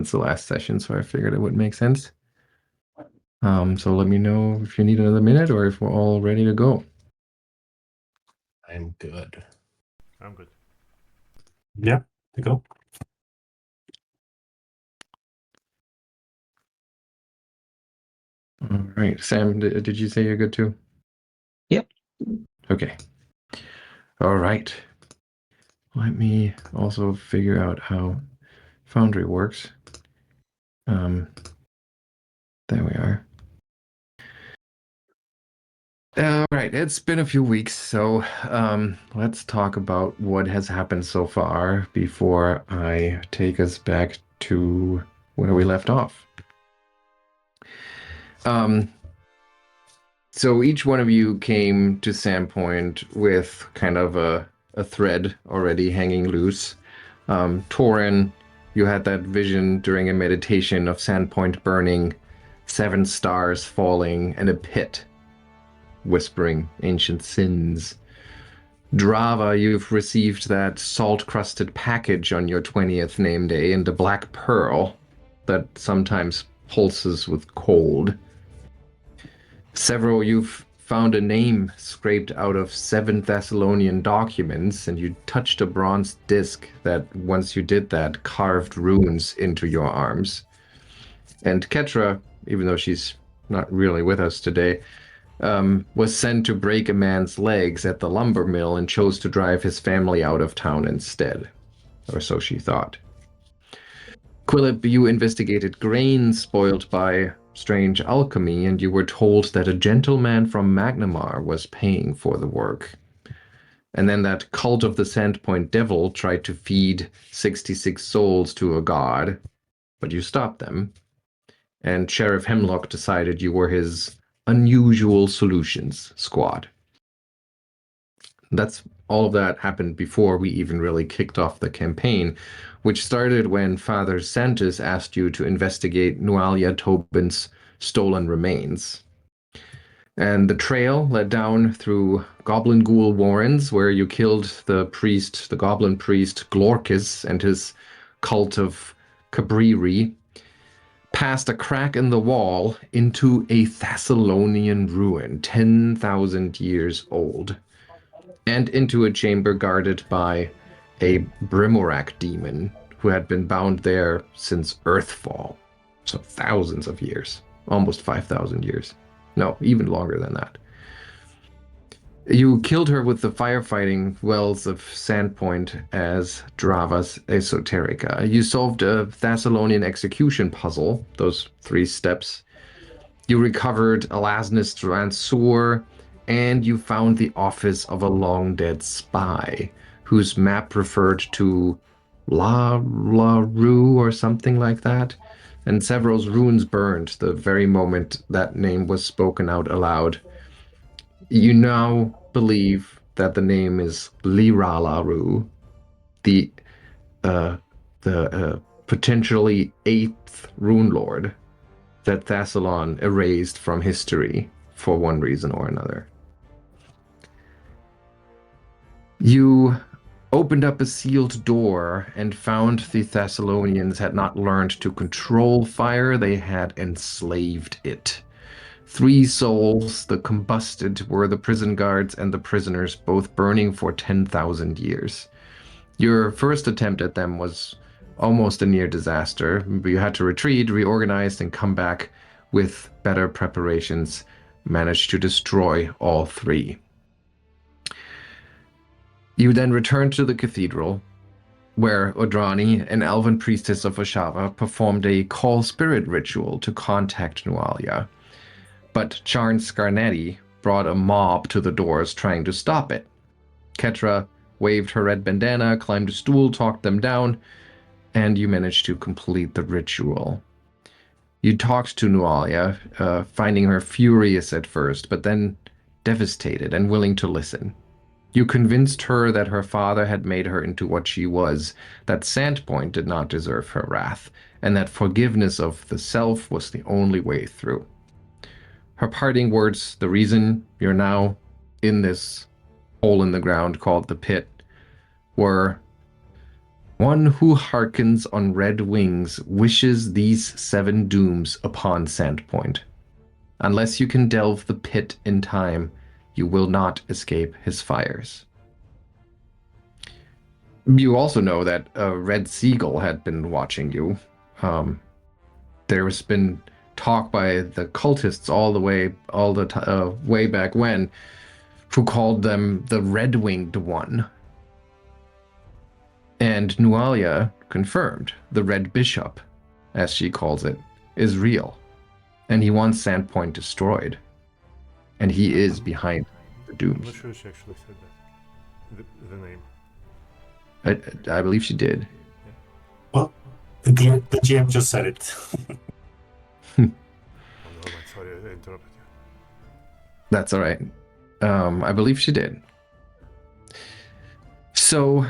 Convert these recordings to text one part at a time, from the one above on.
It's the last session, so I figured it would make sense. So let me know if you need another minute or if we're all ready to go. I'm good. I'm good. Yeah, to go. All right, Sam, did you say you're good too? Yep. Okay. All right. Let me also figure out how Foundry works. There we are. All right, it's been a few weeks, so let's talk about what has happened so far before I take us back to where we left off. So each one of you came to Sandpoint with kind of a thread already hanging loose. Toren, you had that vision during a meditation of Sandpoint burning, 7 stars falling, and a pit whispering ancient sins. Drava, you've received that salt-crusted package on your 20th name day and a black pearl that sometimes pulses with cold. Sevro, you've found a name scraped out of 7 Thessalonian documents, and you touched a bronze disc that, once you did that, carved runes into your arms. And Ketra, even though she's not really with us today, was sent to break a man's legs at the lumber mill and chose to drive his family out of town instead. Or so she thought. Quillip, you investigated grain spoiled by strange alchemy, and you were told that a gentleman from Magnamar was paying for the work. And then that cult of the Sandpoint Devil tried to feed 66 souls to a god, but you stopped them. And Sheriff Hemlock decided you were his unusual solutions squad. That's all of that happened before we even really kicked off the campaign, which started when Father Santis asked you to investigate Nualia Tobin's stolen remains. And the trail led down through Goblin Ghoul Warrens, where you killed the goblin priest Glorkis and his cult of Cabriri, past a crack in the wall into a Thessalonian ruin 10,000 years old, and into a chamber guarded by a Brimorak demon who had been bound there since Earthfall. So thousands of years, almost 5,000 years. No, even longer than that. You killed her with the firefighting wells of Sandpoint as Drava's Esoterica. You solved a Thessalonian execution puzzle, those 3 steps. You recovered Elasnus Dransur, and you found the office of a long-dead spy, whose map referred to La Rue or something like that, and Severo's runes burned the very moment that name was spoken out aloud. You now believe that the name is Lira La Rue, the potentially 8th rune lord that Thassalon erased from history for one reason or another. You opened up a sealed door and found the Thessalonians had not learned to control fire, they had enslaved it. 3 souls, the combusted, were the prison guards and the prisoners, both burning for 10,000 years. Your first attempt at them was almost a near disaster, but you had to retreat, reorganize, and come back with better preparations, managed to destroy all 3. You then returned to the cathedral, where Odrani, an elven priestess of Oshava, performed a call spirit ritual to contact Nualia. But Charn Scarnetti brought a mob to the doors trying to stop it. Ketra waved her red bandana, climbed a stool, talked them down, and you managed to complete the ritual. You talked to Nualia, finding her furious at first, but then devastated and willing to listen. You convinced her that her father had made her into what she was, that Sandpoint did not deserve her wrath, and that forgiveness of the self was the only way through. Her parting words, the reason you're now in this hole in the ground called the pit, were, One who hearkens on red wings wishes these 7 dooms upon Sandpoint. Unless you can delve the pit in time, you will not escape his fires. You also know that a red seagull had been watching you. There's been talk by the cultists all the way back when, who called them the Red-Winged One. And Nualia confirmed the Red Bishop, as she calls it, is real, and he wants Sandpoint destroyed, and he is behind the I'm not dooms. sure she actually said that. The name. I believe she did. Well, the GM just said it. Oh, never mind. Sorry, I interrupted you. That's all right. I believe she did. So,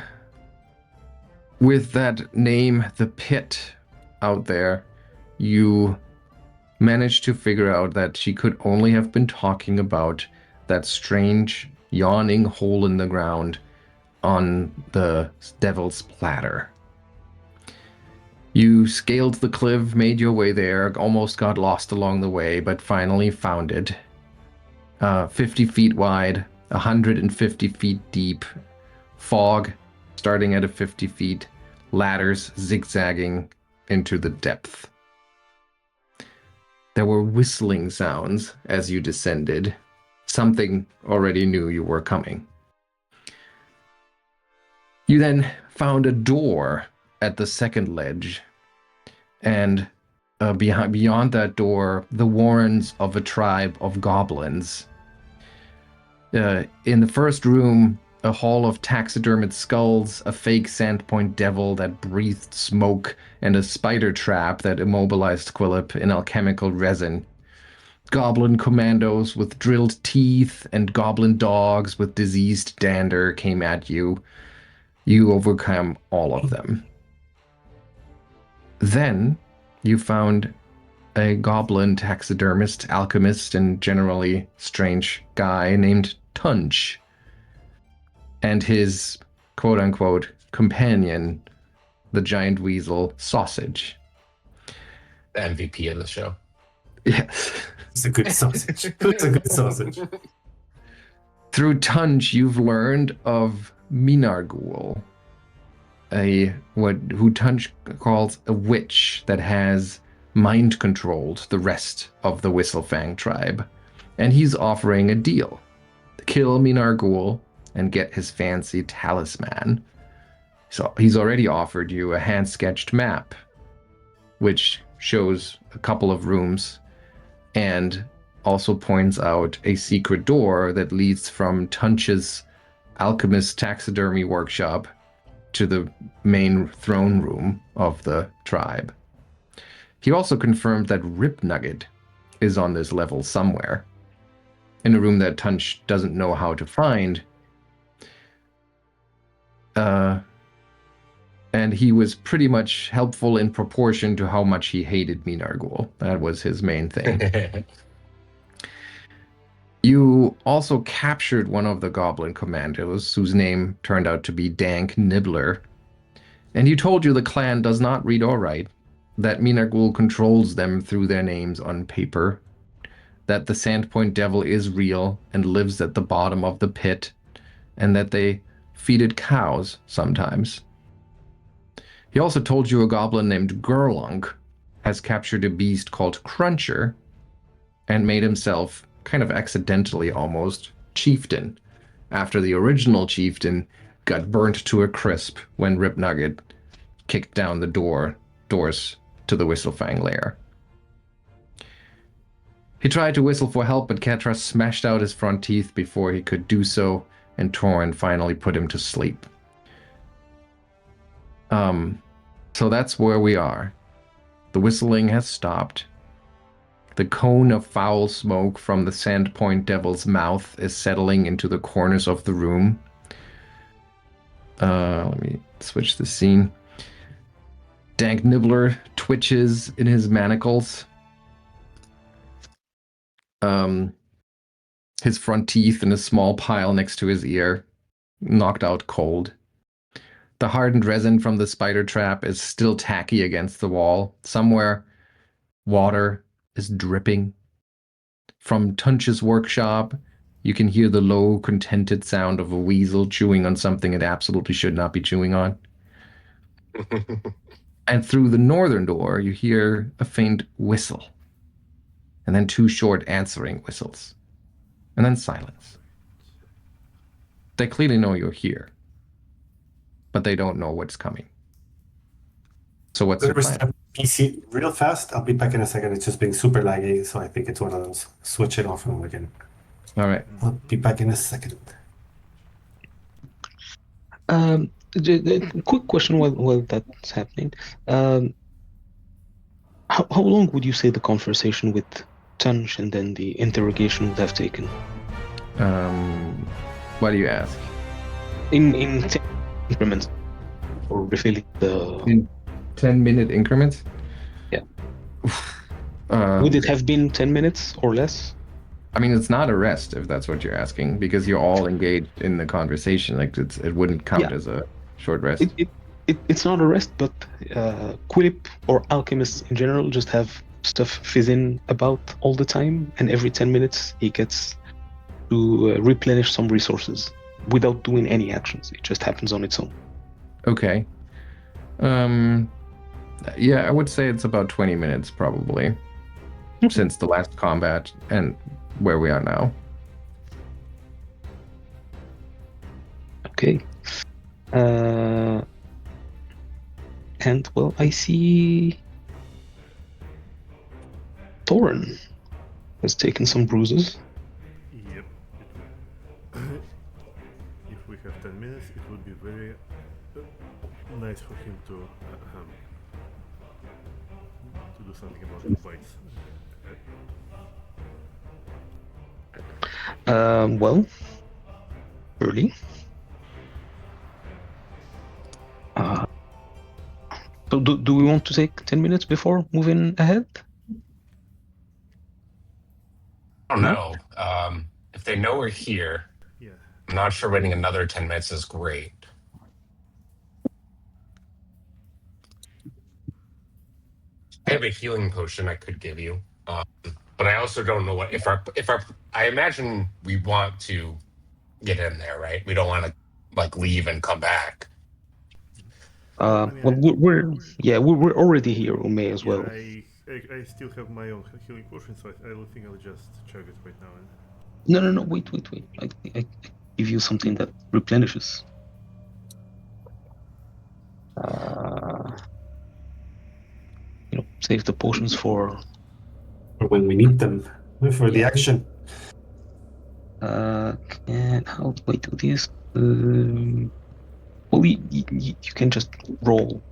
with that name, the pit, out there, you managed to figure out that she could only have been talking about that strange, yawning hole in the ground on the Devil's Platter. You scaled the cliff, made your way there, almost got lost along the way, but finally found it. 50 feet wide, 150 feet deep, fog starting at 50 feet, ladders zigzagging into the depth. There were whistling sounds as you descended. Something already knew you were coming. You then found a door at the second ledge, and beyond that door, the warrens of a tribe of goblins. In the first room, a hall of taxidermied skulls, a fake Sandpoint devil that breathed smoke, and a spider trap that immobilized Quillip in alchemical resin. Goblin commandos with drilled teeth and goblin dogs with diseased dander came at you. You overcome all of them. Then you found a goblin taxidermist, alchemist, and generally strange guy named Tunch, and his quote-unquote companion, the giant weasel Sausage. The MVP of the show. Yes. It's a good sausage. It's a good sausage. Through Tunch, you've learned of Minargul, who Tunch calls a witch that has mind-controlled the rest of the Whistlefang tribe. And he's offering a deal. Kill Minargul and get his fancy talisman. So he's already offered you a hand-sketched map, which shows a couple of rooms and also points out a secret door that leads from Tunch's alchemist taxidermy workshop to the main throne room of the tribe. He also confirmed that Rip Nugget is on this level somewhere, in a room that Tunch doesn't know how to find. And he was pretty much helpful in proportion to how much he hated Minargul. That was his main thing. You also captured one of the goblin commandos, whose name turned out to be Dank Nibbler. And he told you the clan does not read or write, that Minargul controls them through their names on paper, that the Sandpoint Devil is real and lives at the bottom of the pit, and that they feeded cows sometimes. He also told you a goblin named Gurlunk has captured a beast called Cruncher and made himself, kind of accidentally almost, chieftain, after the original chieftain got burnt to a crisp when Rip Nugget kicked down the doors to the Whistlefang lair. He tried to whistle for help, but Ketra smashed out his front teeth before he could do so, and Toren finally put him to sleep. So that's where we are. The whistling has stopped. The cone of foul smoke from the Sandpoint Devil's mouth is settling into the corners of the room. Let me switch the scene. Dank Nibbler twitches in his manacles. His front teeth in a small pile next to his ear, knocked out cold. The hardened resin from the spider trap is still tacky against the wall. Somewhere, water is dripping. From Tunch's workshop, you can hear the low, contented sound of a weasel chewing on something it absolutely should not be chewing on. And through the northern door, you hear a faint whistle. And then 2 short answering whistles. And then silence. They clearly know you're here. But they don't know what's coming. So what's your plan? Step PC real fast. I'll be back in a second. It's just being super laggy, so I think it's one of those. Switch it off and on again. All right. I'll be back in a second. Quick question while that's happening. How long would you say the conversation with Tunch and then the interrogation would have taken? Why do you ask? In 10 increments, or refilling the. In 10-minute increments? Yeah. Would it have been 10 minutes or less? I mean, it's not a rest if that's what you're asking, because you're all engaged in the conversation. Like it wouldn't count as a short rest. It's not a rest, but Quillip or Alchemists in general just have stuff fizzing about all the time, and every 10 minutes he gets to replenish some resources without doing any actions. It just happens on its own. Okay. Yeah, I would say it's about 20 minutes probably since the last combat and where we are now. Okay. And well, I see Toren has taken some bruises. Yep. If we have 10 minutes, it would be very nice for him to do something about the bites. Well, early. So do we want to take 10 minutes before moving ahead? I don't know. If they know we're here, Yeah. I'm not sure waiting another 10 minutes is great. I have a healing potion I could give you, but I also don't know what if our. I imagine we want to get in there, right? We don't want to like leave and come back. Well, we're already here. We may as well. I still have my own healing potion, so I think I'll just chug it right now. No. Wait. I give you something that replenishes. Save the potions for when we need them for the action. How do I do this? Well, you can just roll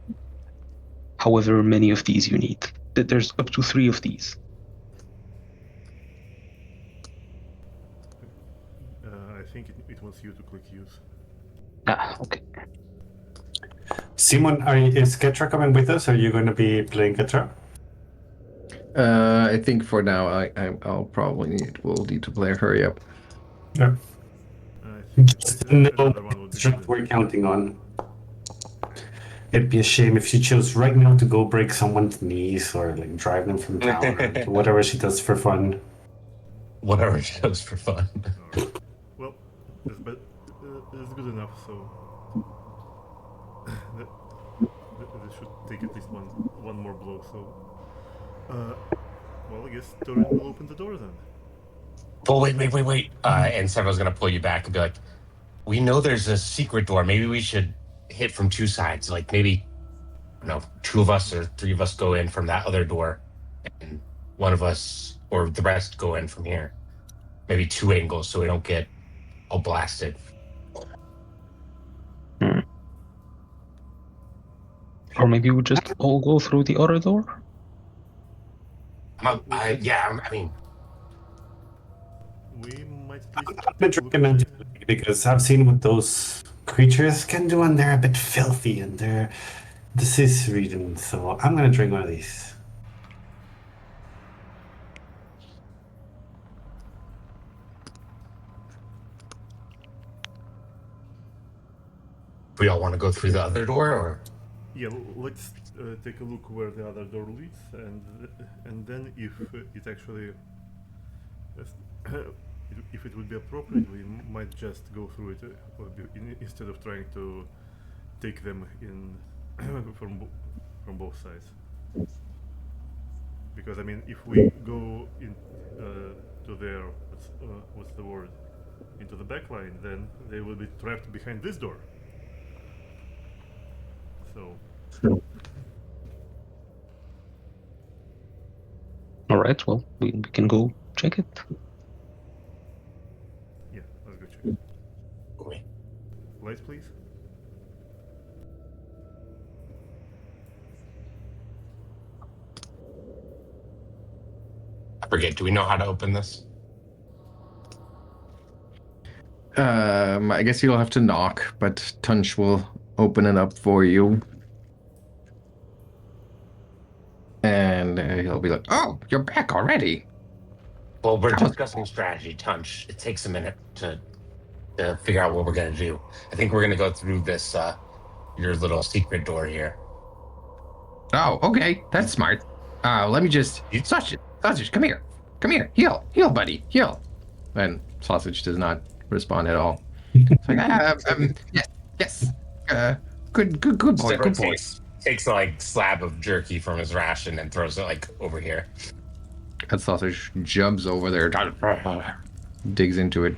however many of these you need. There's up to 3 of these. I think it wants you to click use. Okay. Simon, is Ketra coming with us? Are you going to be playing Ketra? I think for now I'll probably we'll need to play Hurry Up. Yeah. Just no we're counting on. It'd be a shame if she chose right now to go break someone's knees or like drive them from town or whatever she does for fun. Whatever she does for fun. Right. Well, it's good enough, so that should take at least one more blow, so well, I guess Toren will open the door then. Oh, wait. And Sevro's going to pull you back and be like, we know there's a secret door. Maybe we should hit from 2 sides. Like maybe, 2 of us or 3 of us go in from that other door and one of us or the rest go in from here. Maybe 2 angles so we don't get all blasted. Or maybe we just all go through the other door? We might at least recommend it because I've seen what those creatures can do and they're a bit filthy and they're disease ridden, so I'm gonna drink one of these. We all want to go through the other door, or Yeah, let's take a look where the other door leads, and then if it actually, if it would be appropriate, we might just go through it instead of trying to take them in from both sides. Because I mean, if we go in to their what's the word, into the back line, then they will be trapped behind this door. So All right, well, we can go check it. yeah, let's go check. wait, Lights, please. I forget. Do we know how to open this? I guess you'll have to knock, but Tunch will open it up for you. And he'll be like, "Oh, you're back already." Well, we're That was- discussing strategy, Tunch. It takes a minute to figure out what we're gonna do. I think we're gonna go through this your little secret door here. Oh, okay, that's smart. Let me just sausage, come here, heal, buddy, heal. And sausage does not respond at all. It's like, yes, good boy, Sevro good boy. takes a like slab of jerky from his ration and throws it like over here. And sausage jumps over there, digs into it.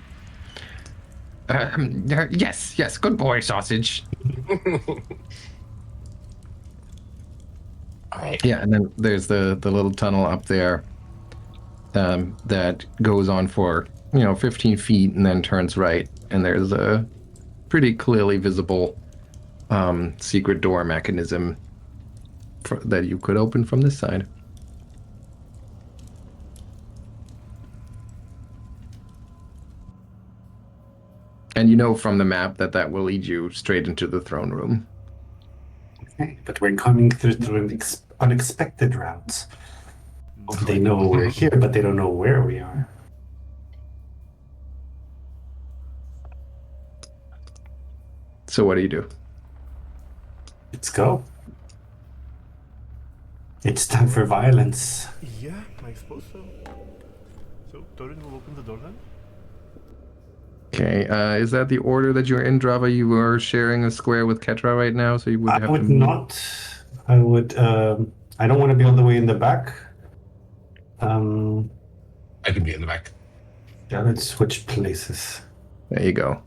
Yes, good boy, sausage. All right. Yeah, and then there's the little tunnel up there that goes on for 15 feet and then turns right, and there's a pretty clearly visible secret door mechanism that you could open from this side. And you know from the map that will lead you straight into the throne room. Okay, but we're coming through unexpected routes. They know we're here, but they don't know where we are. So what do you do? Let's go. It's time for violence. Yeah, I suppose so. So Toren will open the door then. Okay, is that the order that you're in, Drava? You are sharing a square with Ketra right now, so you would have I would to move. not. I would. I don't want to be all the way in the back. I can be in the back. Yeah, let's switch places. There you go.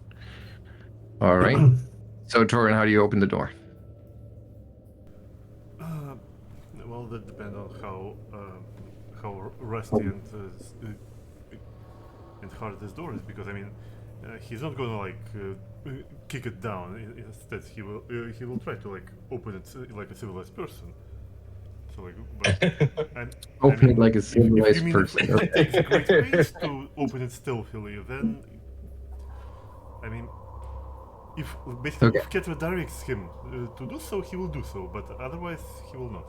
All right. So, Toren, how do you open the door? Well, that depends on how rusty and hard this door is, because I mean, he's not gonna like kick it down. Instead, he will try to like open it like a civilized person. So like, but Open it like a if civilized you mean person. it takes great pains to open it stealthily, then I mean, if basically if Ketra directs him to do so, he will do so, but otherwise he will not.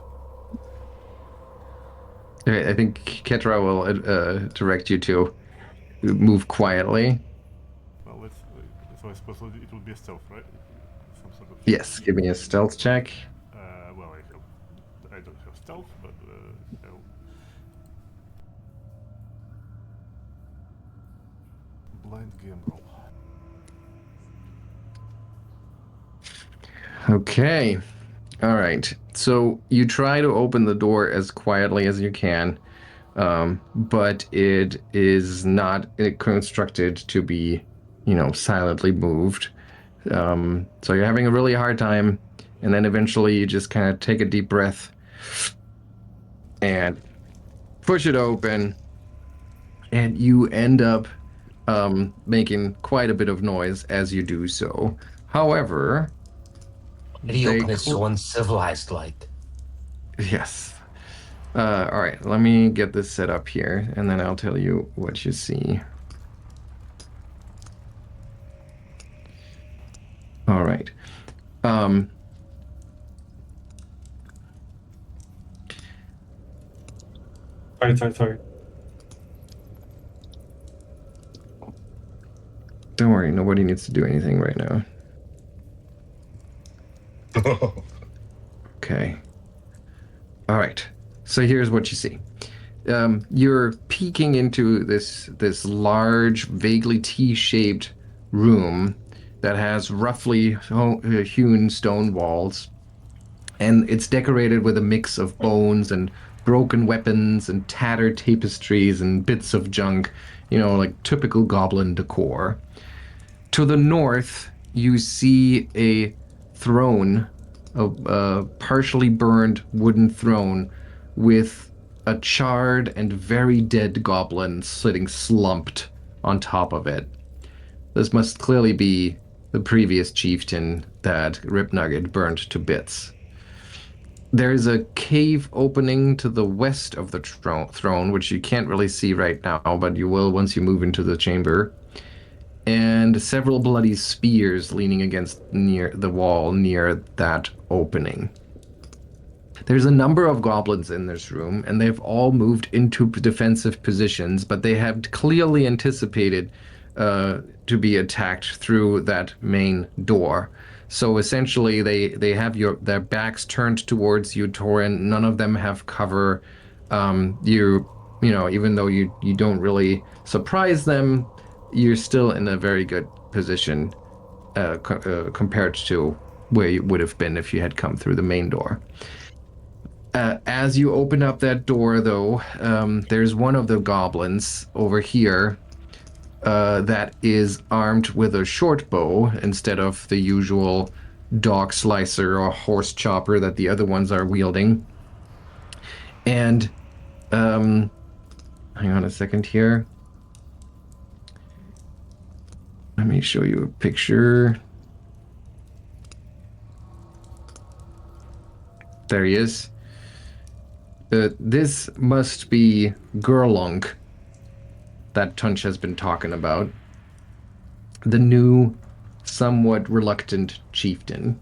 Okay, I think Ketra will direct you to move quietly. Well, so I suppose it would be a stealth, right? Some sort of. Yes, give me a stealth check. Well, I don't have stealth, but I'll... Blind game roll. Okay. All right. So you try to open the door as quietly as you can, but it is not constructed to be, silently moved. So you're having a really hard time, and then eventually you just kind of take a deep breath and push it open, and you end up making quite a bit of noise as you do so. However, Why do you open it so uncivilized like? yes. All right, let me get this set up here, and then I'll tell you what you see. All right. Sorry. Don't worry, nobody needs to do anything right now. Okay. All right. So here's what you see. You're peeking into this large, vaguely T-shaped room that has roughly hewn stone walls, and it's decorated with a mix of bones and broken weapons and tattered tapestries and bits of junk, like typical goblin decor. To the north, you see a throne, a partially burned wooden throne with a charred and very dead goblin sitting slumped on top of it. This must clearly be the previous chieftain that Ripnugget burned to bits. There is a cave opening to the west of the throne, which you can't really see right now, but you will once you move into the chamber. And several bloody spears leaning against near the wall near that opening. There's a number of goblins in this room, and they've all moved into defensive positions, but they have clearly anticipated to be attacked through that main door. So essentially, they have their backs turned towards you, Toren. None of them have cover. Even though you don't really surprise them, you're still in a very good position compared to where you would have been if you had come through the main door. As you open up that door, though, there's one of the goblins over here that is armed with a short bow instead of the usual dog slicer or horse chopper that the other ones are wielding. And hang on a second here. Let me show you a picture. There he is. This must be Gurlunk that Tunch has been talking about. The new, somewhat reluctant chieftain.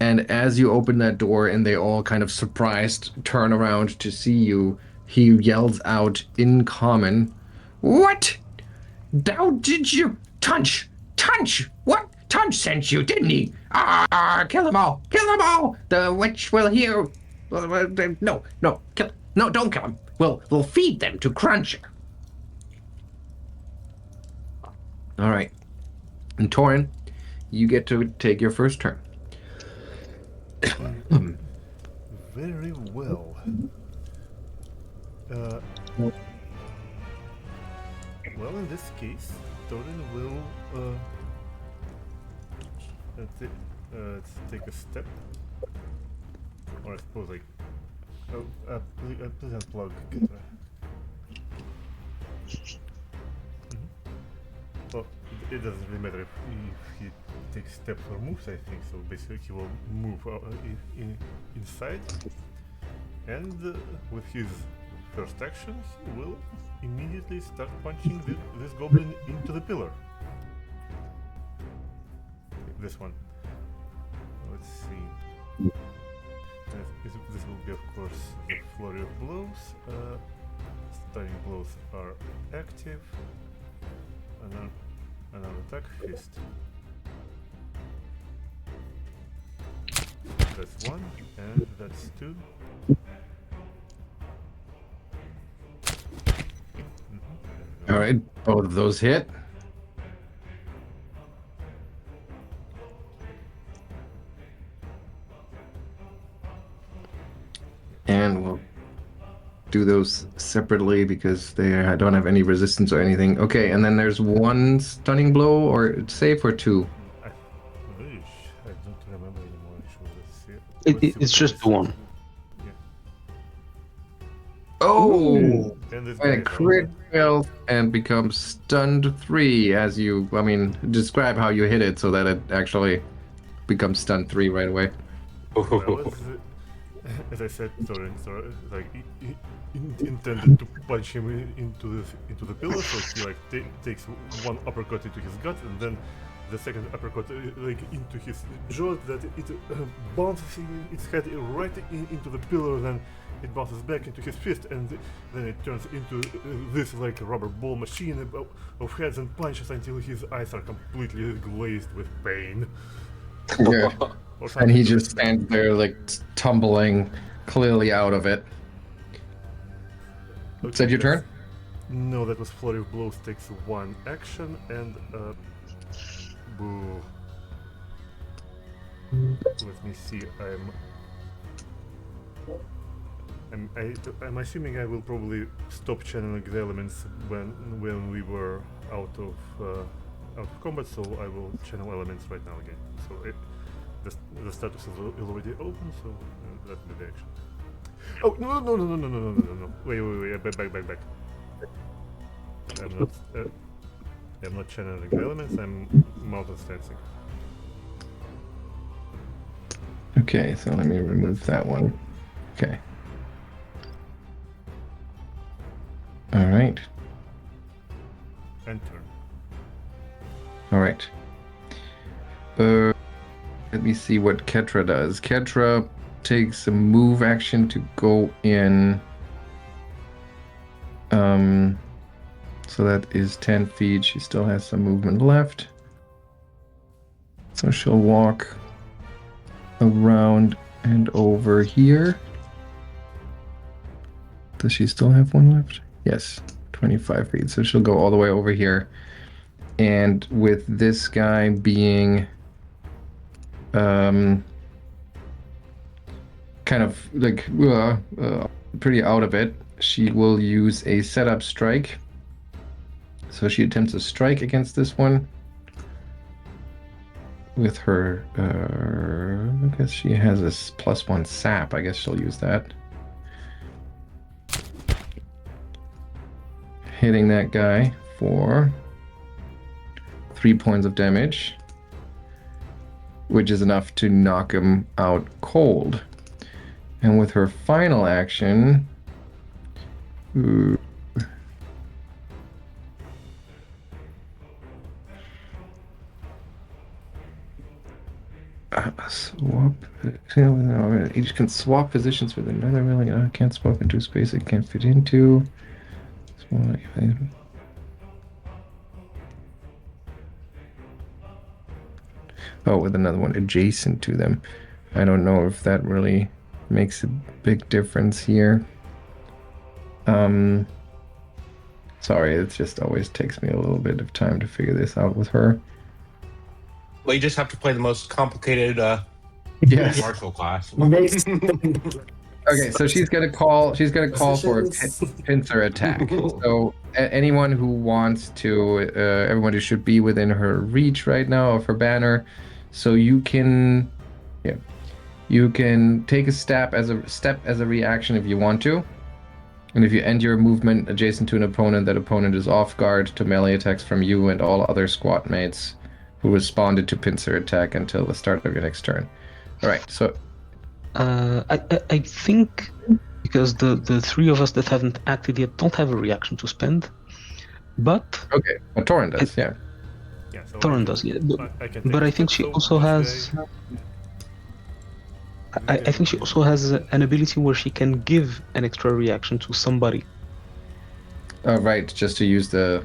And as you open that door and they all kind of surprised turn around to see you, he yells out in common, "What? How did you? Tunch! What? Tunch sent you, didn't he? Kill them all! Kill them all! The witch will hear. No, kill. No, don't kill him. We'll feed them to Cruncher." All right. And Toren, you get to take your first turn. Very well. Well, in this case, Toren will let's take a step, or I suppose like, please unplug Ketra. Well, it doesn't really matter if he takes steps or moves, I think. So basically, he will move inside, and with his first action, he will immediately start punching this goblin into the pillar. This one. Let's see. This will be, of course, the flurry of blows. Stunning blows are active. Another attack, fist. That's one, and that's two. All right, both of those hit. And we'll do those separately because they don't have any resistance or anything. Okay, and then there's one stunning blow or save or two? I don't remember anymore. Let's see. It's just the one. Yeah. Oh! And this And crit fails and becomes stunned 3 as you, describe how you hit it so that it actually becomes stunned 3 right away. Well, as I said, Toren he intended to punch him into the pillar, so he takes one uppercut into his gut, and then the second uppercut into his jaw, that it bounces its head right into the pillar, then it bounces back into his fist, and then it turns into this rubber ball machine of heads and punches until his eyes are completely glazed with pain. Yeah. or And something. he to just that effect. stands there, like, tumbling clearly out of it. Is that your that's- turn? No, that was Flurry of Blows takes 1 action and boo. Let me see. I'm assuming I will probably stop channeling the elements when we were out of combat, so I will channel elements right now again. So the status is already open, so that'll be the action. Oh no! Wait! Back. I'm not channeling the elements. I'm mountain stancing. Okay, so let me remove that one. Okay. All right. And turn. All right. Let me see what Ketra does. Ketra takes a move action to go in. So that is 10 feet. She still has some movement left. So she'll walk around and over here. Does she still have one left? Yes, 25 feet. So she'll go all the way over here. And with this guy being kind of like pretty out of it, she will use a setup strike. So she attempts a strike against this one with her, I guess she has this +1 sap. I guess she'll use that. Hitting that guy for 3 points of damage, which is enough to knock him out cold. And with her final action, swap. Each can swap positions with another. Really, I can't swap into a space it can't fit into. Oh, with another one adjacent to them. I don't know if that really makes a big difference here. Sorry, it just always takes me a little bit of time to figure this out with her. Well, you just have to play the most complicated Yes. martial class. Okay, so she's gonna call for a pincer attack. So anyone who wants to, everybody should be within her reach right now of her banner. So you can take a step as a reaction if you want to. And if you end your movement adjacent to an opponent, that opponent is off guard to melee attacks from you and all other squad mates who responded to pincer attack until the start of your next turn. All right, so I think because the three of us that haven't acted yet don't have a reaction to spend, but okay, well, Toren does, yeah. Yeah, so Toren does, yeah. I can take But a I think step, she so also this has. guy- I think she also has an ability where she can give an extra reaction to somebody. Right, just to use the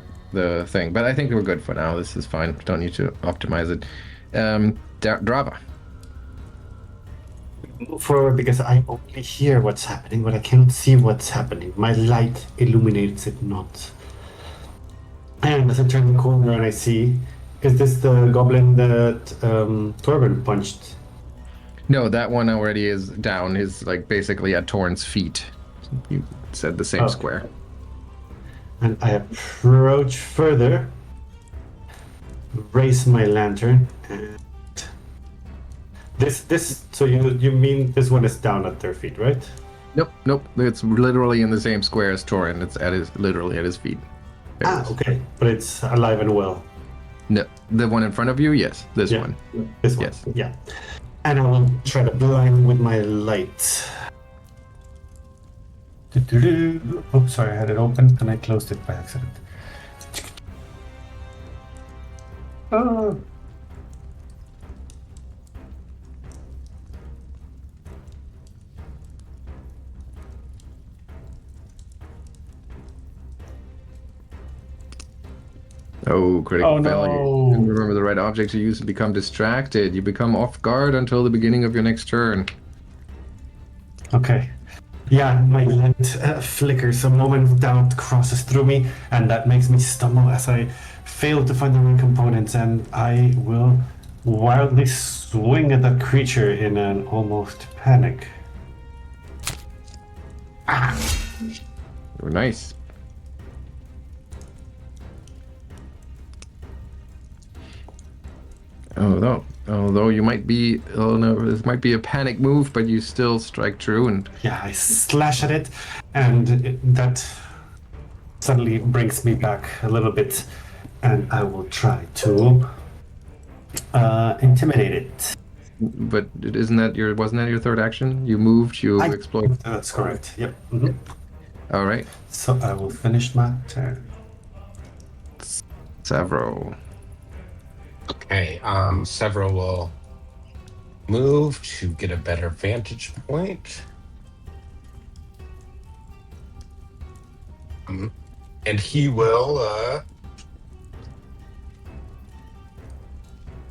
thing. But I think we're good for now. This is fine. Don't need to optimize it. Drava. Because I only hear what's happening, but I cannot see what's happening. My light illuminates it not. And as I turn the corner and I see, is this the goblin that Torben punched? No, that one already is down. Is like basically at Toren's feet. You said the same square. And I approach further, raise my lantern, and this. So you mean this one is down at their feet, right? Nope. It's literally in the same square as Toren. It's literally at his feet. There it is. Okay, but it's alive and well. No, the one in front of you, yes. This one. This one. Yes. Yeah. And I will try to blind with my light. Oh, sorry, I had it open and I closed it by accident. Oh. Oh, critical Oh, failure. no. Remember the right object to use to become distracted. You become off guard until the beginning of your next turn. Okay. Yeah, my lens flickers. A moment of doubt crosses through me, and that makes me stumble as I fail to find the right components, and I will wildly swing at that creature in an almost panic. Oh, nice. Although you might be, oh no, this might be a panic move, but you still strike true and Yeah, I slash at it, and that suddenly brings me back a little bit, and I will try to intimidate it. but wasn't that your third action? You moved, you explored. That's correct. Yep. Mhm. All right, So I will finish my turn. Sevro. Okay, Sevro will move to get a better vantage point. And he will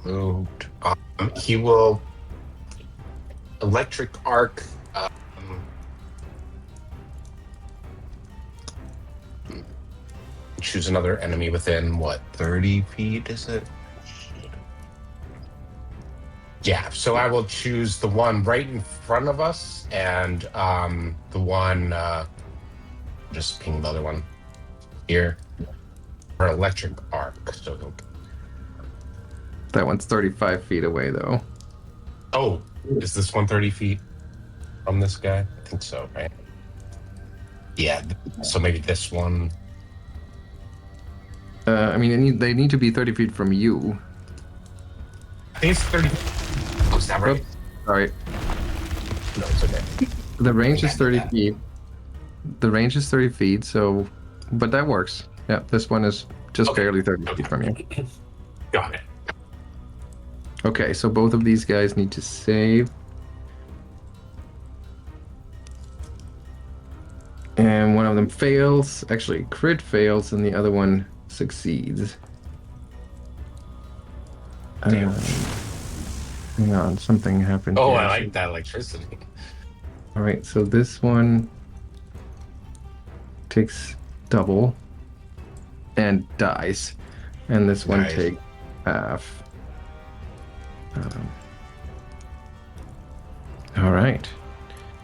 moved. He will electric arc. Choose another enemy within what, 30 feet? Is it? Yeah. So I will choose the one right in front of us, and the one. Just ping the other one here. For electric arc. So he'll. That one's 35 feet away, though. Oh, is this one 30 feet from this guy? I think so, right? Yeah, so maybe this one. I mean, they need to be 30 feet from you. I think it's 30. Oh, is that right? Oops, sorry. No, it's okay. The range is 30 that. feet. The range is 30 feet, so... But that works. Yeah, this one is just barely 30 feet from you. Got it. Okay, so both of these guys need to save. And one of them fails. Actually, crit fails, and the other one succeeds. Damn. Hang on, something happened Oh, here. I like that electricity. All right, so this one takes double and dies, and this one Nice. takes half. All right,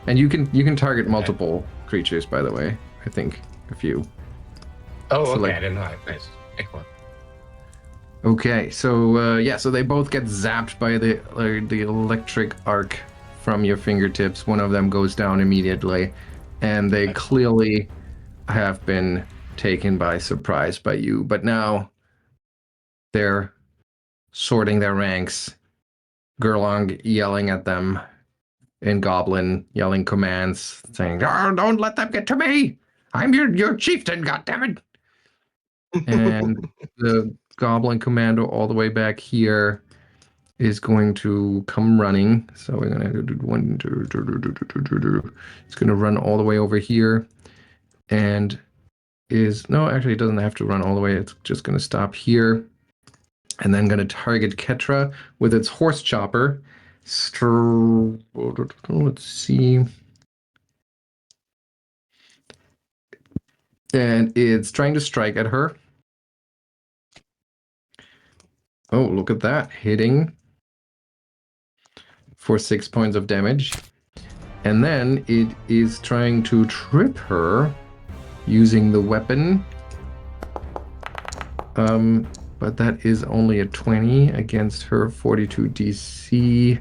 and you can target multiple creatures, by the way. I think a few. Oh, So, okay. like- I didn't know. Nice. Excellent. Okay, so so they both get zapped by the electric arc from your fingertips. One of them goes down immediately, and they clearly have been taken by surprise by you. But now they're sorting their ranks. Gerlong yelling at them in Goblin, yelling commands, saying, "Oh, don't let them get to me! I'm your chieftain, goddammit!" And the Goblin Commando all the way back here is going to come running. So we're gonna do one, two, it's gonna run all the way over here, and actually it doesn't have to run all the way. It's just gonna stop here, and then gonna target Ketra with its horse chopper. Let's see. And it's trying to strike at her. Oh, look at that. Hitting for 6 points of damage. And then it is trying to trip her using the weapon. But that is only a 20 against her 42 DC.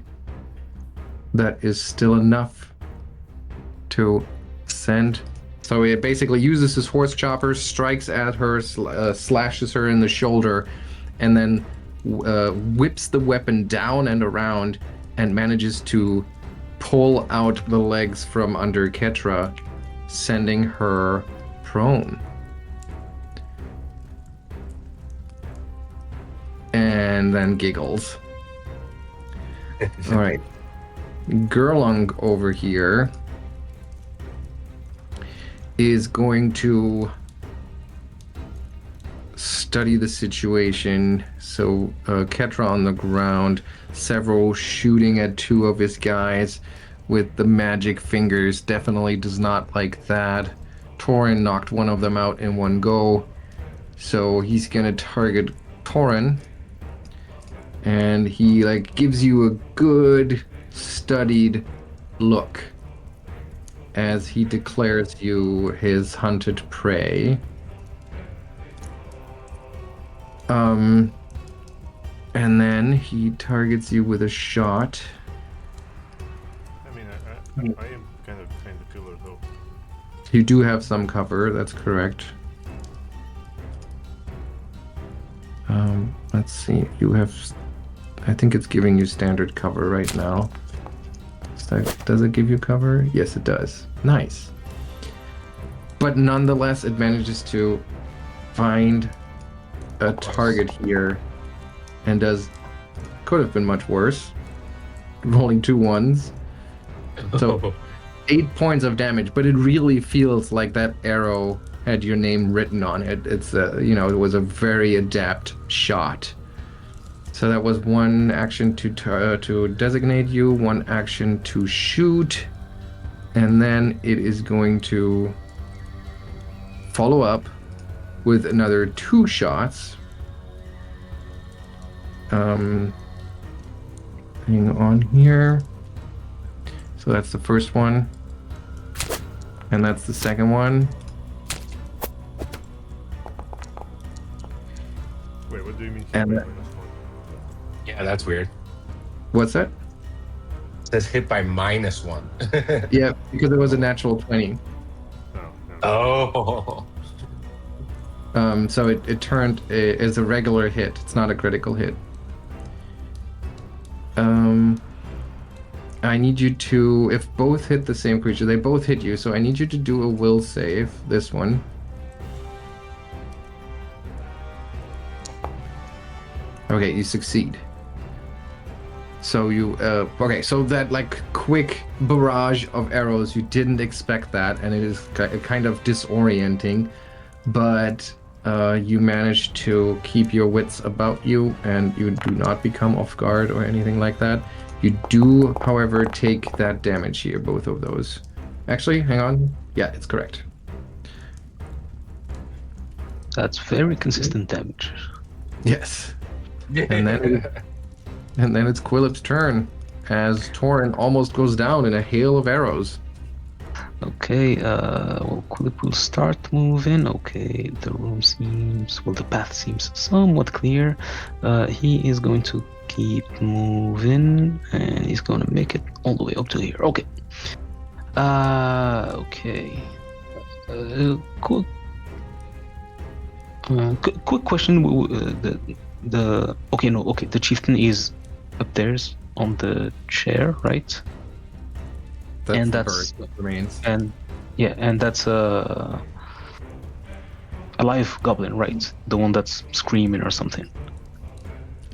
That is still enough to send. So it basically uses his horse chopper, strikes at her, slashes her in the shoulder, and then whips the weapon down and around and manages to pull out the legs from under Ketra, sending her prone. And then giggles. All right. Gerlung over here is going to study the situation. So Ketra on the ground, Sevro shooting at two of his guys with the magic fingers. Definitely does not like that. Toren knocked one of them out in one go. So he's gonna target Toren. And he like gives you a good studied look as he declares you his hunted prey. And then he targets you with a shot. I mean, I am kind of killer though. You do have some cover, that's correct. Let's see, you have, I think it's giving you standard cover right now. Does it give you cover? Yes, it does. Nice. But nonetheless, it manages to find a target here and could have been much worse. Rolling 2 1s. So 8 points of damage, but it really feels like that arrow had your name written on it. It's it was a very adept shot. So that was one action to designate you, one action to shoot, and then it is going to follow up with another 2 shots. Hang on here. So that's the first one, and that's the second one. Wait, what do you mean? And Yeah, that's weird. What's that? It says hit by -1. Yeah, because it was a natural 20. Oh. So it turned as a regular hit. It's not a critical hit. I need you to, if both hit the same creature, they both hit you, so I need you to do a will save, this one. Okay, you succeed. So you, okay, so that like quick barrage of arrows, you didn't expect that, and it is kind of disorienting, but you managed to keep your wits about you, and you do not become off guard or anything like that. You do, however, take that damage here, both of those. Actually, hang on. Yeah, it's correct. That's very consistent damage. Yes. And then it's Quillip's turn, as Toren almost goes down in a hail of arrows. Okay, well, Quillip will start moving. Okay, the path seems somewhat clear. He is going to keep moving, and he's going to make it all the way up to here. Okay. Okay. Cool. Quick question. The chieftain is up there on the chair, right? That's the bird that remains. And that's a live goblin, right? The one that's screaming or something.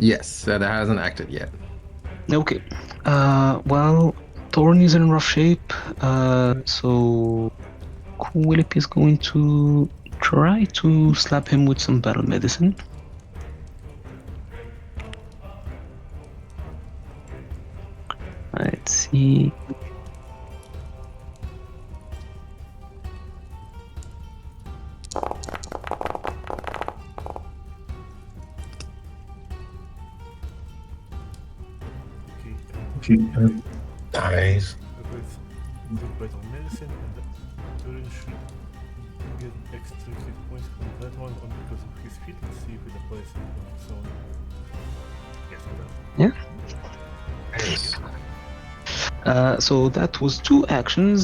Yes, that hasn't acted yet. Okay. Well, Toren is in rough shape. So Quillip is going to try to slap him with some battle medicine. Let's see. Nice. With battle medicine, and the Toren should get extra hit points from that one because of his feet. Let's see if it applies on its own. Yes, it does. Nice. So that was 2 actions.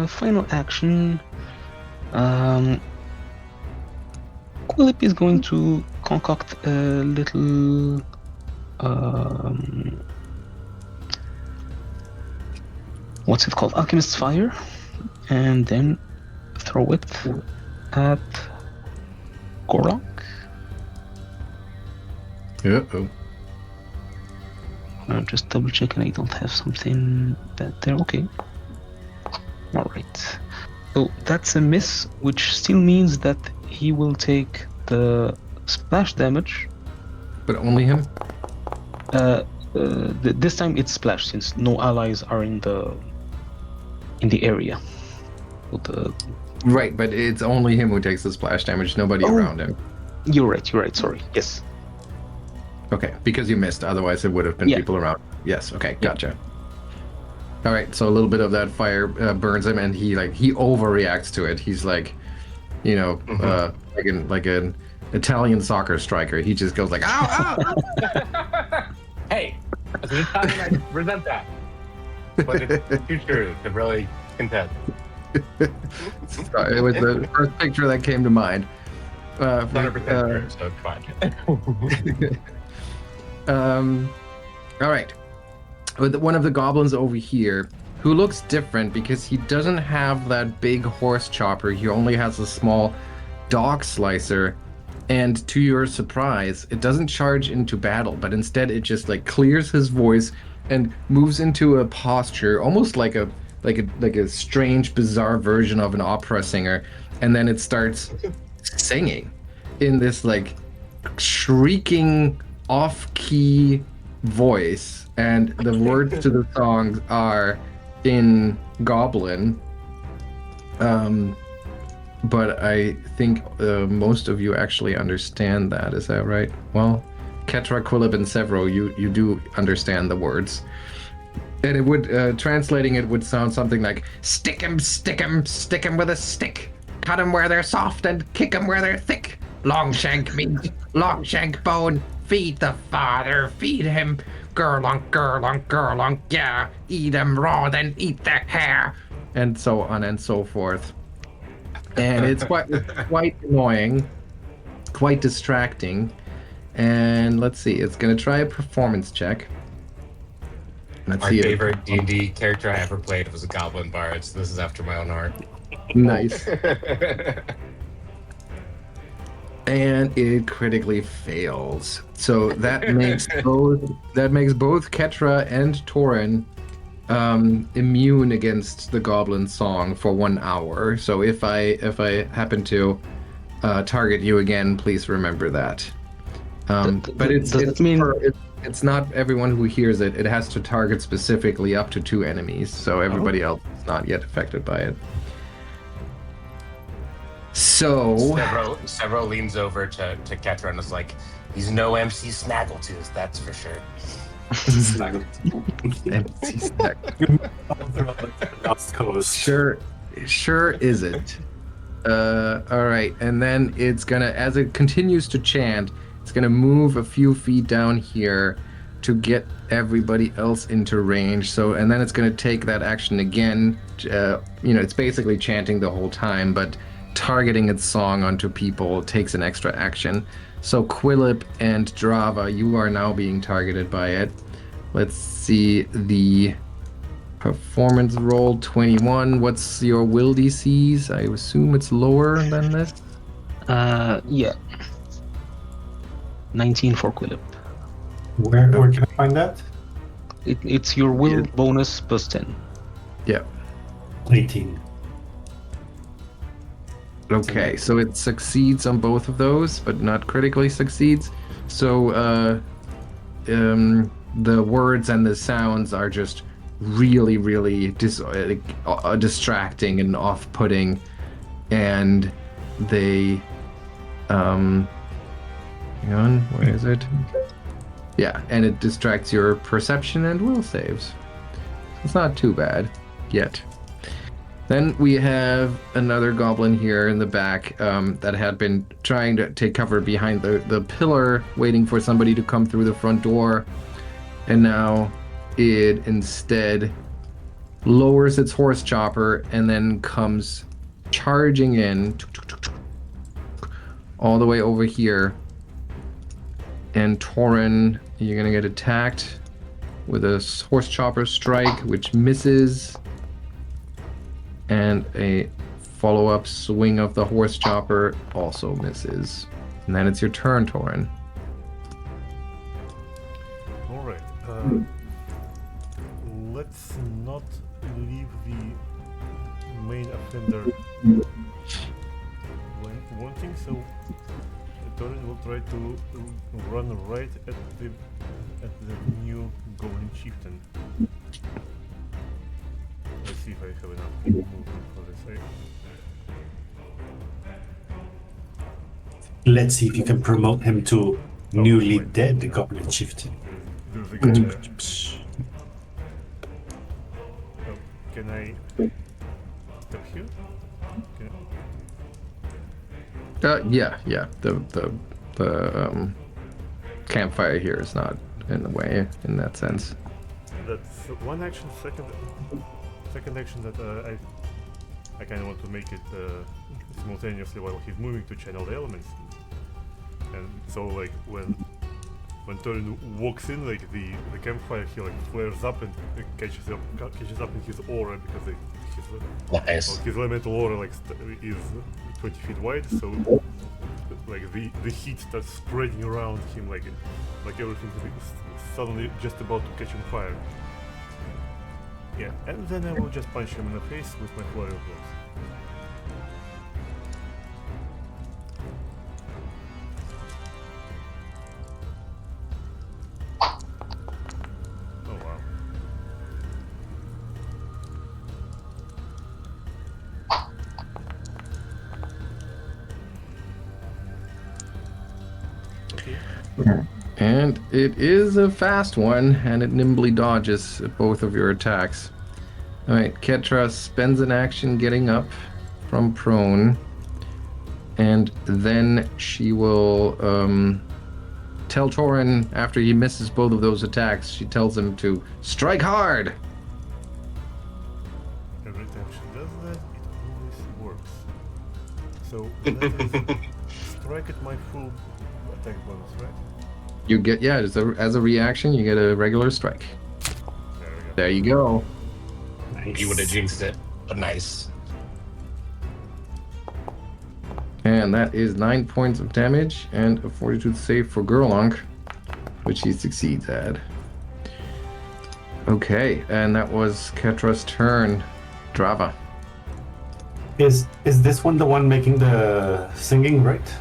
Final action. Quillip is going to concoct a little. What's it called? Alchemist's Fire, and then throw it at Gorok. Uh-oh. Just double checking I don't have something bad there. Okay. Alright. So that's a miss, which still means that he will take the Splash damage. But only him? This time it's splash since no allies are in the area. Right, but it's only him who takes the splash damage, nobody around him. You're right. Sorry. Yes. Okay, because you missed. Otherwise, it would have been people around. Yes. Okay, gotcha. All right, so a little bit of that fire burns him, and he overreacts to it. He's like, like an Italian soccer striker. He just goes like, ow, ow. Hey, as an Italian, I resent that. But it's too true to really contend. It was the first picture that came to mind. 100% true, so fine. All right. With one of the goblins over here, who looks different because he doesn't have that big horse chopper. He only has a small dog slicer. And to your surprise, it doesn't charge into battle, but instead it just like clears his voice and moves into a posture, almost like a strange, bizarre version of an opera singer. And then it starts singing in this like shrieking off-key voice, and the words to the songs are in Goblin, but I think most of you actually understand that. Is that right? Well, Ketra, Quillip, and Sevro, you do understand the words, and it would translating it would sound something like stick 'em with a stick, cut 'em where they're soft and kick 'em where they're thick. Long shank meat, long shank bone, feed the father, feed him. Gurlunk, yeah, eat him raw, then eat the hair. And so on and so forth. And it's quite annoying, quite distracting. And let's see, it's going to try a performance check. My favorite D&D character I ever played was a Goblin Bard, so this is after my own heart. Nice. And it critically fails. So that makes both Ketra and Toren immune against the goblin song for 1 hour. So if I happen to target you again, please remember that. But it's not everyone who hears it. It has to target specifically up to 2 enemies. So everybody else is not yet affected by it. So Sevro leans over to Ketra and is like, he's no MC Snaggletooth, that's for sure. Sure is it. All right, and then it's gonna, as it continues to chant, it's gonna move a few feet down here to get everybody else into range. So, and then it's gonna take that action again. It's basically chanting the whole time, but targeting its song onto people takes an extra action. So Quillip and Drava, you are now being targeted by it. Let's see the performance roll. 21. What's your will DCs? I assume it's lower than this. Yeah. 19 for Quillip. Where can I find that? It's your will bonus plus 10. Yeah. 18. Okay, so it succeeds on both of those, but not critically succeeds. So the words and the sounds are just really, really distracting and off-putting, and they hang on, where is it? Yeah, and it distracts your perception and will saves. It's not too bad yet. Then we have another goblin here in the back that had been trying to take cover behind the pillar, waiting for somebody to come through the front door. And now it instead lowers its horse chopper and then comes charging in all the way over here. And Toren, you're going to get attacked with a horse chopper strike, which misses. And a follow-up swing of the horse chopper also misses. And then it's your turn, Toren. Alright. Let's not leave the main offender wanting, so Toren will try to run right at the new Goblin Chieftain. Let's see if I have enough movement for this. Let's see if you can promote him to newly right. dead Goblin Chieftain. There's a guy there. Oh, can I step here? Yeah. The campfire here is not in the way in that sense. That's one action. Second action that I kind of want to make it simultaneously while he's moving to channel the elements, and so like when Toren walks in, like the campfire, he like flares up and catches up in his aura because Nice. his elemental aura like is 20 feet wide, so like the heat starts spreading around him, like everything is suddenly just about to catch on fire. Yeah, and then I will just punch him in the face with my flurry of blows. Oh wow. Okay. And it is a fast one, and it nimbly dodges both of your attacks. Alright, Ketra spends an action getting up from prone, and then she will tell Toren, after he misses both of those attacks, she tells him to strike hard! Every time she does that, it always works. So that is strike at my full attack bonus, right? You get, yeah, as a reaction, you get a regular strike. There we go. There you go. Nice. You would have jinxed it, but nice. And that is 9 points of damage and a fortitude save for Gurlunk, which he succeeds at. Okay, and that was Ketra's turn. Drava. Is this one the one making the singing, right?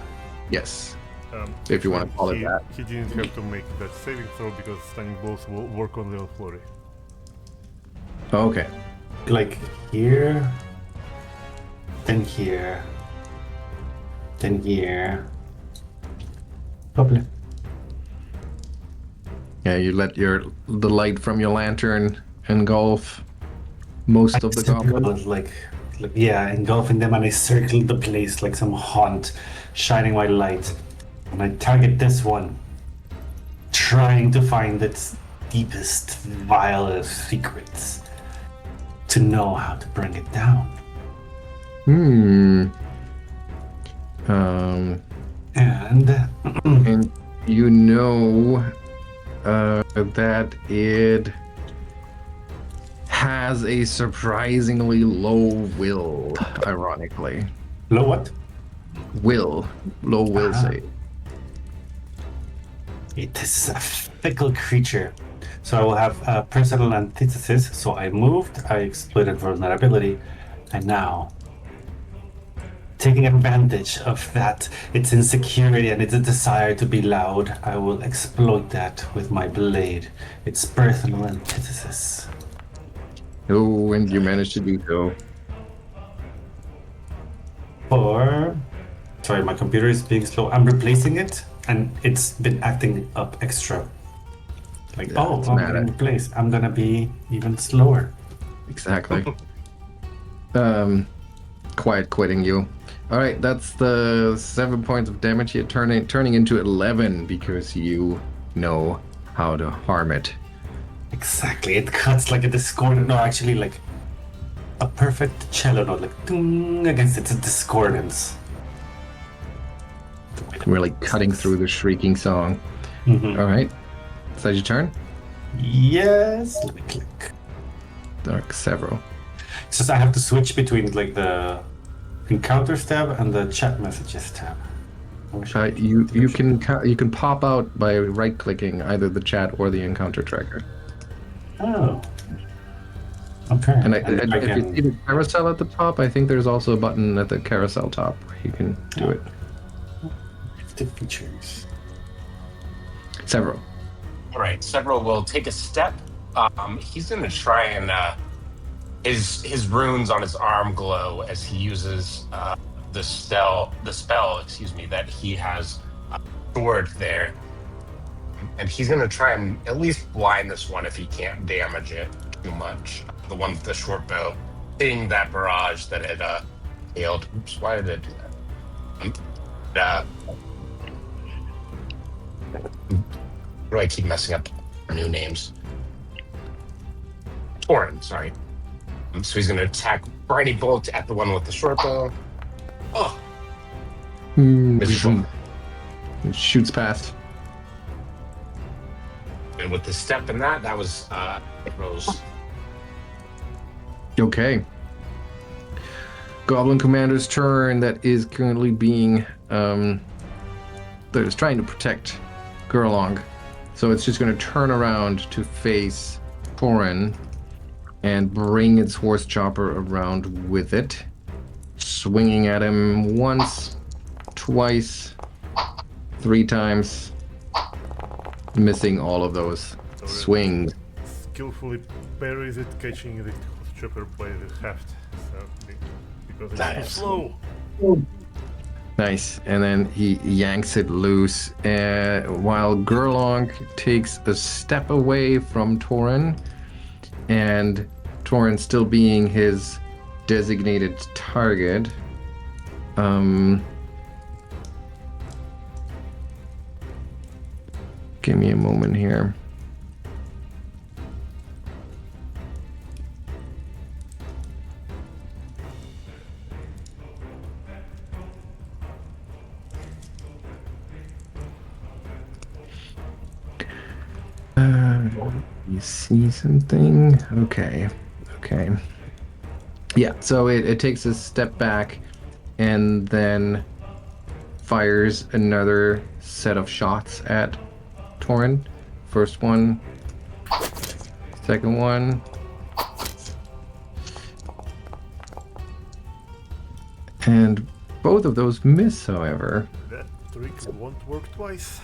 Yes. If you want to call it that. He didn't have to make that saving throw because stunning blows will work only on flurry. Okay. Like here, then here, then here. Lovely. Yeah, you let the light from your lantern engulf most of the goblins. Like, yeah, engulfing them, and I circle the place like some haunt, shining my light. And I target this one, trying to find its deepest, vilest secrets, to know how to bring it down. And And you know that it has a surprisingly low will, ironically. low what? Low will save. It is a fickle creature. So I will have personal antithesis. So I moved, I exploited vulnerability, and now, taking advantage of that, its insecurity and its desire to be loud, I will exploit that with my blade. Its personal antithesis. Oh, and you managed to do so. Sorry, my computer is being slow. I'm replacing it, and it's been acting up extra. Like, Yeah, oh, it's I'm mad gonna at- replace. I'm gonna be even slower. Exactly. Quiet quitting you. All right, that's the 7 points of damage here, turning into 11 because you know how to harm it. Exactly. It cuts like a discordant. No, actually, like a perfect cello note, like ding, against its discordance. Really cutting through the shrieking song. Mhm. All right, is that your turn? Yes. Let me click. Dark Sevro. It's just I have to switch between like the encounters tab and the chat messages tab. I wish I- You can pop out by right-clicking either the chat or the encounter tracker. Oh. Okay. And I if you can- see the carousel at the top, I think there's also a button at the carousel top where you can do it. active features. Sevro. All right, Sevro will take a step. He's going to try and his runes on his arm glow as he uses the spell, that he has stored there, and he's going to try and at least blind this one if he can't damage it too much. The one with the short bow, seeing that barrage that it failed. Oops, why did it do that? Why do I keep messing up our new names? Toren, sorry. So he's going to attack Briny Bolt at the one with the short bow. Oh, miserable. It shoots past. And with the step in that was Rose. Okay. Goblin Commander's turn that is currently being that is trying to protect Gurlong. So it's just going to turn around to face Toren and bring its horse chopper around with it, swinging at him once, twice, 3 times, missing all of those swings. Skillfully parries it, catching the chopper by the haft. So, because it's Nice. too slow. Nice. And then he yanks it loose, while Gurlong takes a step away from Toren, and Toren still being his designated target. Give me a moment here. You see something? Okay. Yeah, so it takes a step back and then fires another set of shots at Toren. First one, second one. And both of those miss, however. That trick won't work twice.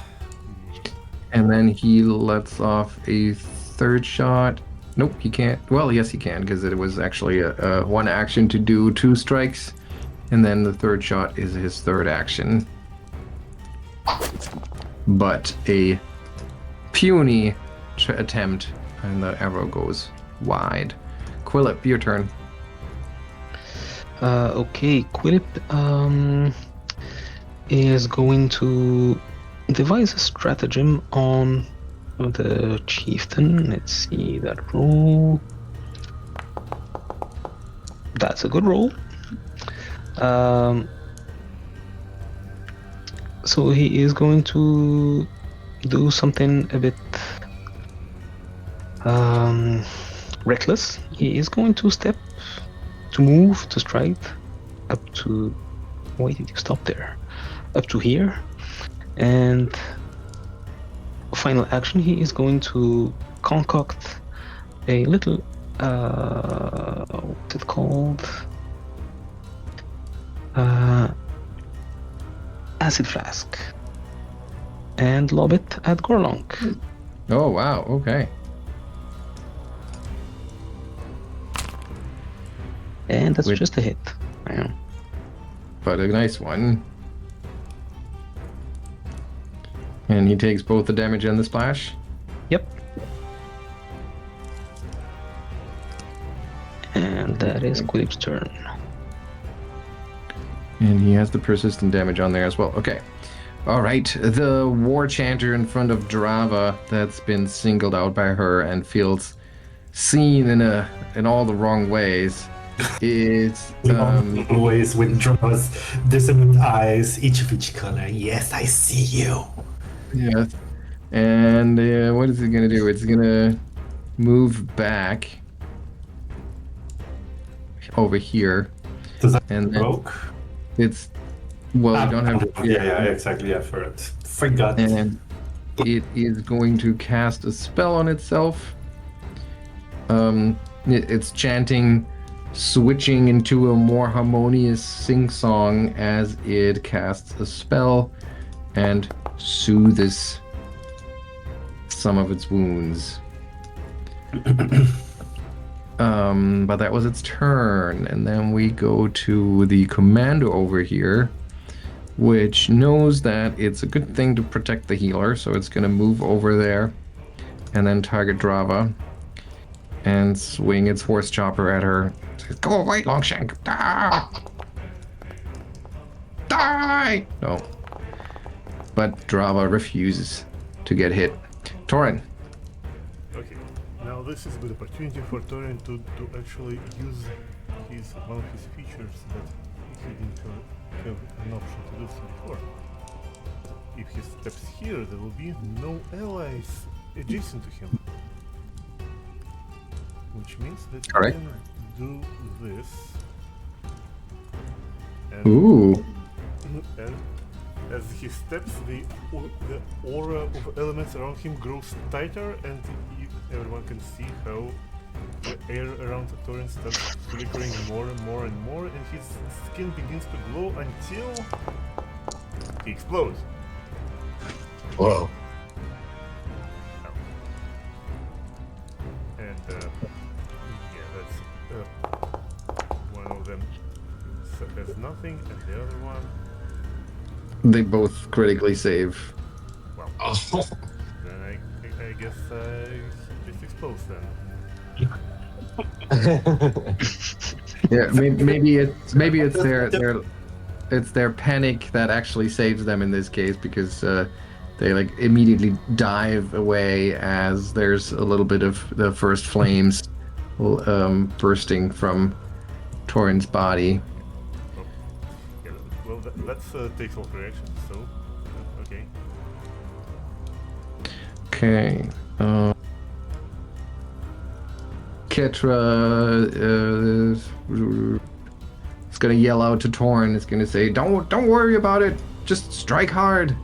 And then he lets off a third shot. Nope, he can't. Well, yes, he can, because it was actually a one action to do 2 strikes. And then the third shot is his third action. But a puny attempt, and the arrow goes wide. Quillip, your turn. Okay, Quillip is going to devise a stratagem on the chieftain. Let's see that roll. That's a good roll. So he is going to do something a bit reckless. He is going to move to strike up to. Why did you stop there? Up to here. And final action, he is going to concoct a little what's it called? Acid flask, and lob it at Gurlong. Oh, wow, okay. And that's just a hit. Yeah. But a nice one. And he takes both the damage and the splash? Yep. And that is Quillip's turn. And he has the persistent damage on there as well. Okay. All right. The war chanter in front of Drava that's been singled out by her and feels seen in all the wrong ways is Always with Drava's dissonant eyes, each of each color. Yes, I see you. yeah. And what is it gonna do? It's gonna move back over here. Does that And then broke? it's well, you don't have Yeah, exactly. Yeah, for it. Forgot. and it is going to cast a spell on itself. It's chanting, switching into a more harmonious sing-song as it casts a spell, and soothes some of its wounds. But that was its turn, and then we go to the commando over here, which knows that it's a good thing to protect the healer, so it's going to move over there and then target Drava and swing its horse chopper at her. Go away, Longshank! Ah! Die! No. But Drava refuses to get hit. Toren. Okay, now this is a good opportunity for Toren to actually use one of his features that he didn't have an option to do so before. If he steps here, there will be no allies adjacent to him. Which means that he Alright. can do this. And Ooh. and as he steps, the aura of elements around him grows tighter, and everyone can see how the air around Toren starts flickering more and more and more, and his skin begins to glow until he explodes. Whoa. And yeah, that's one of them has nothing, and the other one, They both critically save. well, Oh. then I guess he just explodes then. Yeah, maybe it's their panic that actually saves them in this case, because they like immediately dive away as there's a little bit of the first flames bursting from Toren's body. Yeah, well, that's takes all reactions, so okay. Okay. Ketra is gonna yell out to Toren. It's gonna say, "Don't worry about it. Just strike hard."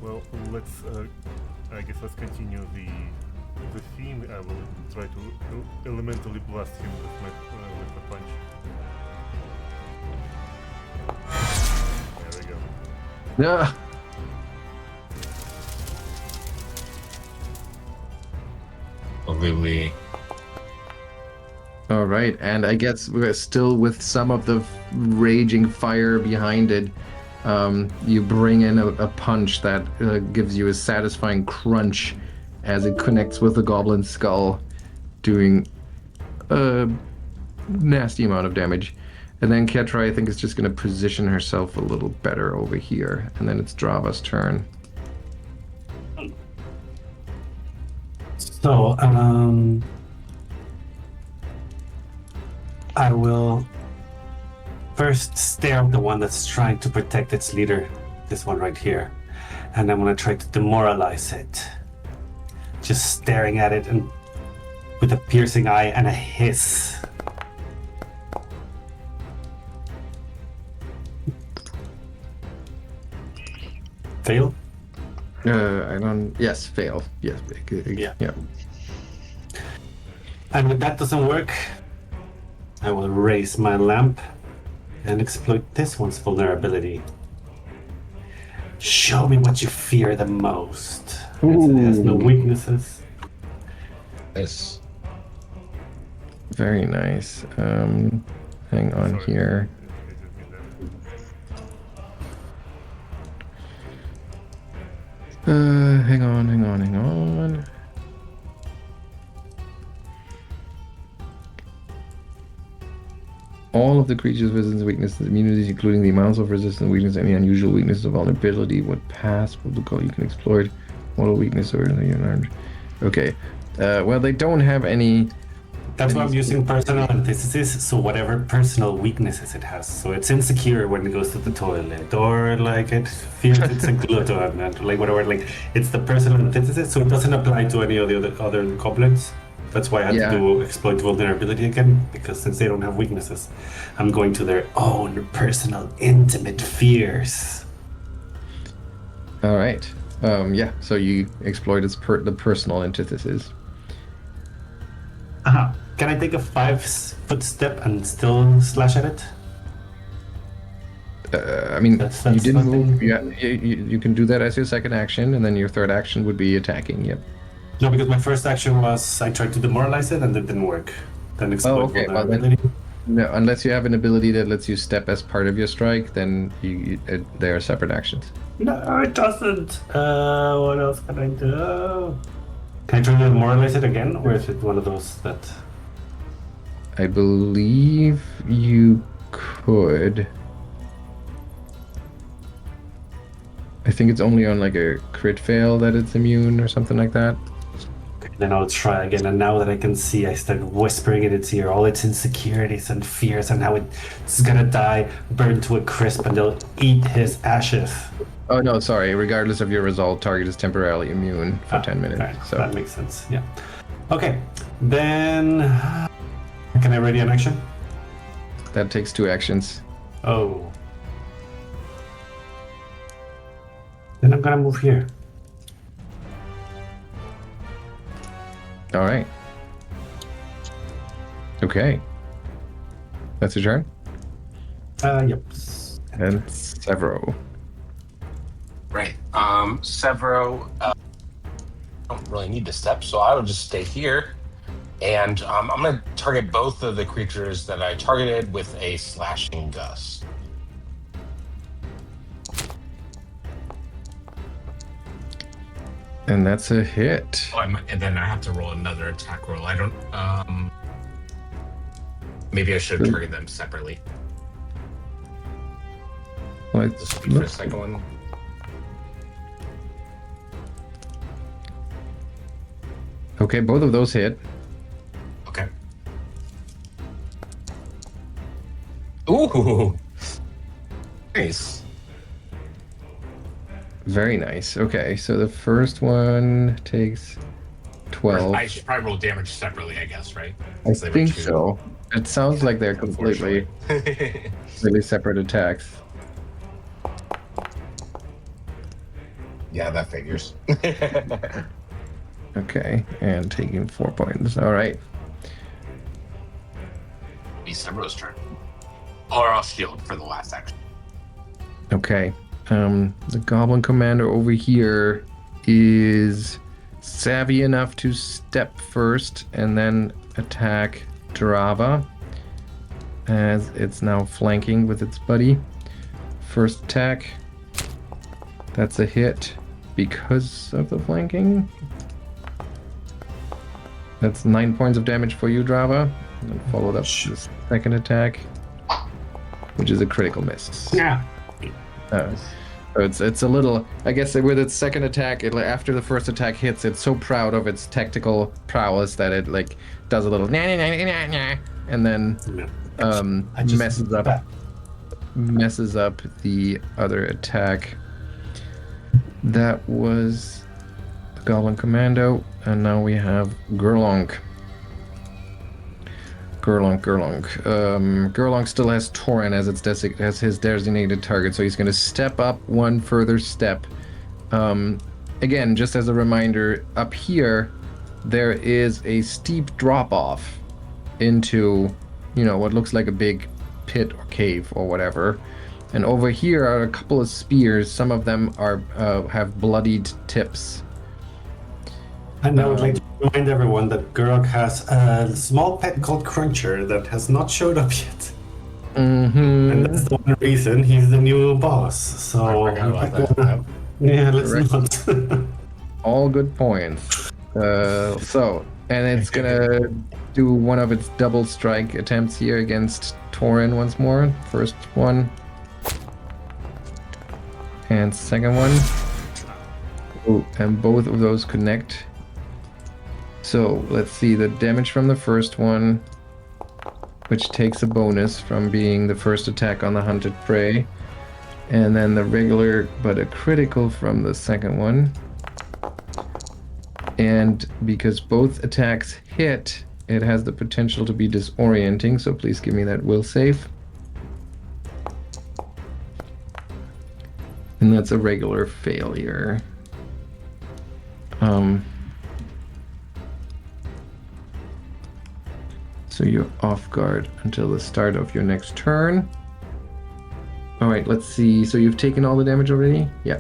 Well, I guess let's continue the theme. I will try to elementally blast him with a punch. There we go. Yeah. Really? All right, and I guess we're still with some of the raging fire behind it. You bring in a punch that gives you a satisfying crunch as it connects with the goblin skull, doing a nasty amount of damage. And then Ketra, I think, is just going to position herself a little better over here, and then it's Drava's turn. So, I will first stare at the one that's trying to protect its leader, this one right here, and I'm gonna try to demoralize it. Just staring at it and with a piercing eye and a hiss. Fail? I don't. Yes, fail. Yes. Yeah. Yeah. And if that doesn't work, I will raise my lamp and exploit this one's vulnerability. Show me what you fear the most. It has no weaknesses. Yes. Very nice. Hang on Sorry, here. I didn't mean that. Hang on. All of the creature's resistance, weaknesses, immunities, including the amounts of resistance, weakness, any unusual weaknesses or vulnerability, what pass will the goal you can exploit, mortal weakness or anything. Okay. Well, they don't have any. That's why I'm using personal antithesis, so whatever personal weaknesses it has. So it's insecure when it goes to the toilet, or like it fears it's a glutton, and like whatever. Like it's the personal antithesis, so it doesn't apply to any of the other goblins. That's why I had to do exploit vulnerability again, because since they don't have weaknesses, I'm going to their own personal, intimate fears. All right. Yeah. So you exploit the personal antithesis. Can I take a 5-foot step and still slash at it? I mean, That's you didn't nothing. move. Yeah, you can do that as your second action, and then your third action would be attacking. Yep. No, because my first action was I tried to demoralize it and it didn't work. Then exploit okay. Well, vulnerability. No, unless you have an ability that lets you step as part of your strike, then they are separate actions. No, it doesn't. What else can I do? Can I try to demoralize it again, or is it one of those that? I believe you could. I think it's only on like a crit fail that it's immune or something like that. Then I'll try again, and now that I can see, I start whispering in its ear all its insecurities and fears and how it's gonna die, burned to a crisp, and they'll eat his ashes. Oh no, sorry. Regardless of your result, target is temporarily immune for 10 minutes. Right. So That makes sense, yeah. Okay, then... Can I ready an action? that takes 2 actions. Oh. Then I'm gonna move here. All right. Okay. That's your turn. Yep. And Sevro. Right. Sevro, don't really need to step, so I will just stay here. And I'm going to target both of the creatures that I targeted with a slashing gust. And that's a hit. Oh, and then I have to roll another attack roll. I don't. Maybe I should target them separately. This will be for the second one. Okay, both of those hit. Okay. Ooh. Nice. Very nice. Okay, so the first one takes 12. I should probably roll damage separately, I guess, right? I think so. It sounds like they're completely really separate attacks. Yeah, that figures. Okay, and taking 4 points. All right. Be Sevro's turn. Or I'll shield for the last action. Okay. The Goblin Commander over here is savvy enough to step first and then attack Drava, as it's now flanking with its buddy. First attack. That's a hit because of the flanking. That's 9 points of damage for you, Drava. And then followed up with the second attack, which is a critical miss. Yeah. So it's a little, I guess with its second attack, after the first attack hits, it's so proud of its tactical prowess that it like does a little and then messes up the other attack. That was the Goblin Commando, and now we have Gurlonk. Gurlonk still has Toren as his designated target, so he's going to step up one further step. Again, just as a reminder, up here there is a steep drop-off into, what looks like a big pit or cave or whatever. And over here are a couple of spears. Some of them have bloodied tips. And I would like to remind everyone that Gurok has a small pet called Cruncher that has not showed up yet. Mm-hmm. And that's the one reason he's the new boss. So, yeah, let's not. All good points. And it's gonna do one of its double strike attempts here against Toren once more. First one. And second one. Ooh, and both of those connect. So let's see the damage from the first one, which takes a bonus from being the first attack on the hunted prey, and then the regular but a critical from the second one. And because both attacks hit, it has the potential to be disorienting, so please give me that will save. And that's a regular failure. So you're off guard until the start of your next turn. All right, let's see. So you've taken all the damage already? Yeah.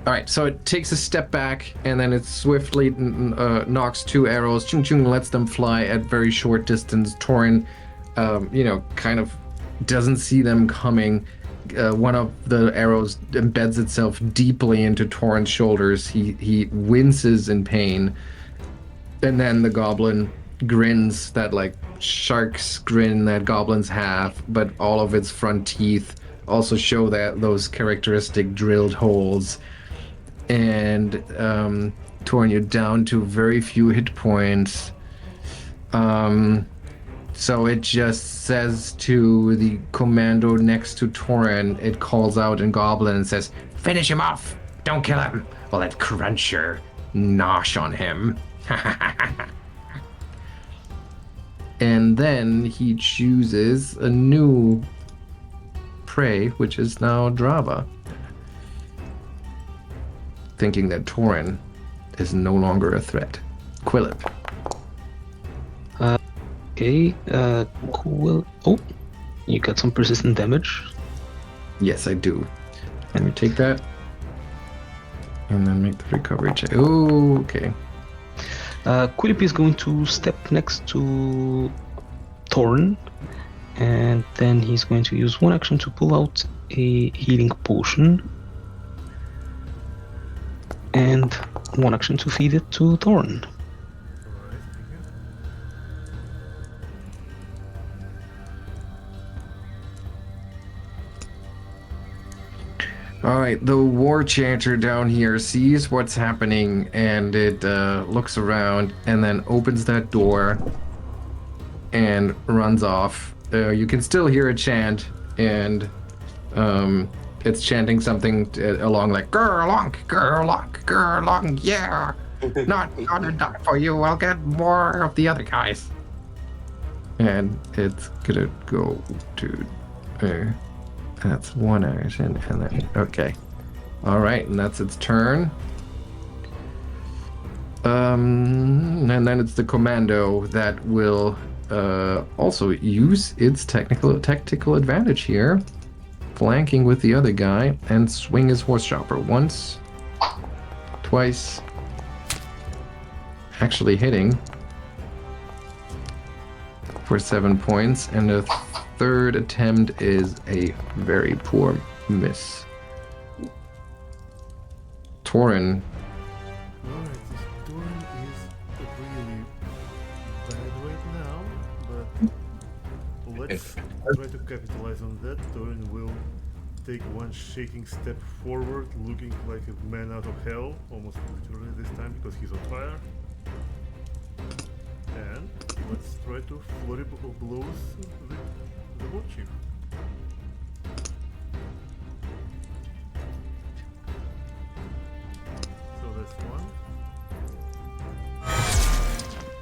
All right, so it takes a step back, and then it swiftly knocks 2 arrows, chung chung, lets them fly at very short distance. Toren, kind of doesn't see them coming. One of the arrows embeds itself deeply into Toren's shoulders. He winces in pain, and then the goblin grins, that like shark's grin that goblins have, but all of its front teeth also show that those characteristic drilled holes. And Toren, you're down to very few hit points. So it just says to the commando next to Toren, it calls out in Goblin and says, "Finish him off! Don't kill him! We'll let Cruncher nosh on him." And then he chooses a new prey, which is now Drava, thinking that Toren is no longer a threat. Quillip. Okay, cool. Oh, you got some persistent damage. Yes, I do. Let me take that. And then make the recovery check. Oh, okay. Quillip is going to step next to Toren, and then he's going to use one action to pull out a healing potion, and one action to feed it to Toren. Alright, thank you. All right, the war chanter down here sees what's happening, and it looks around and then opens that door and runs off. You can still hear a chant, and it's chanting something along like "Gerlonk, Gerlonk, Gerlonk, yeah, not gonna die for you. I'll get more of the other guys." And it's gonna go to. That's one action, and then okay, all right, and that's its turn. And then it's the commando that will also use its tactical advantage here, flanking with the other guy, and swing his horse chopper once, twice, actually hitting for 7 points, and the third attempt is a very poor miss. Toren. Alright, this Toren is really bad right now, but let's try to capitalize on that. Toren will take one shaking step forward, looking like a man out of hell, almost literally this time because he's on fire. And let's try to flurry of blows the war chief. So that's one.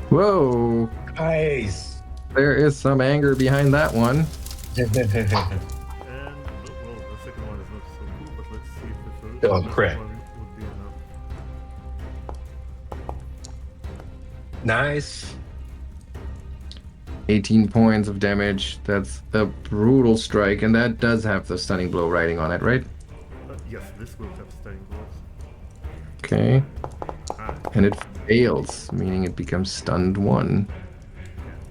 Whoa, Nice. there is some anger behind that one. And, well, the second one is not so cool, but let's see if the Oh, third crap. one would be enough. Nice. 18 points of damage. That's a brutal strike, and that does have the stunning blow writing on it, right? Yes, this will have stunning blows. Okay. Ah, And it fails, meaning it becomes stunned 1.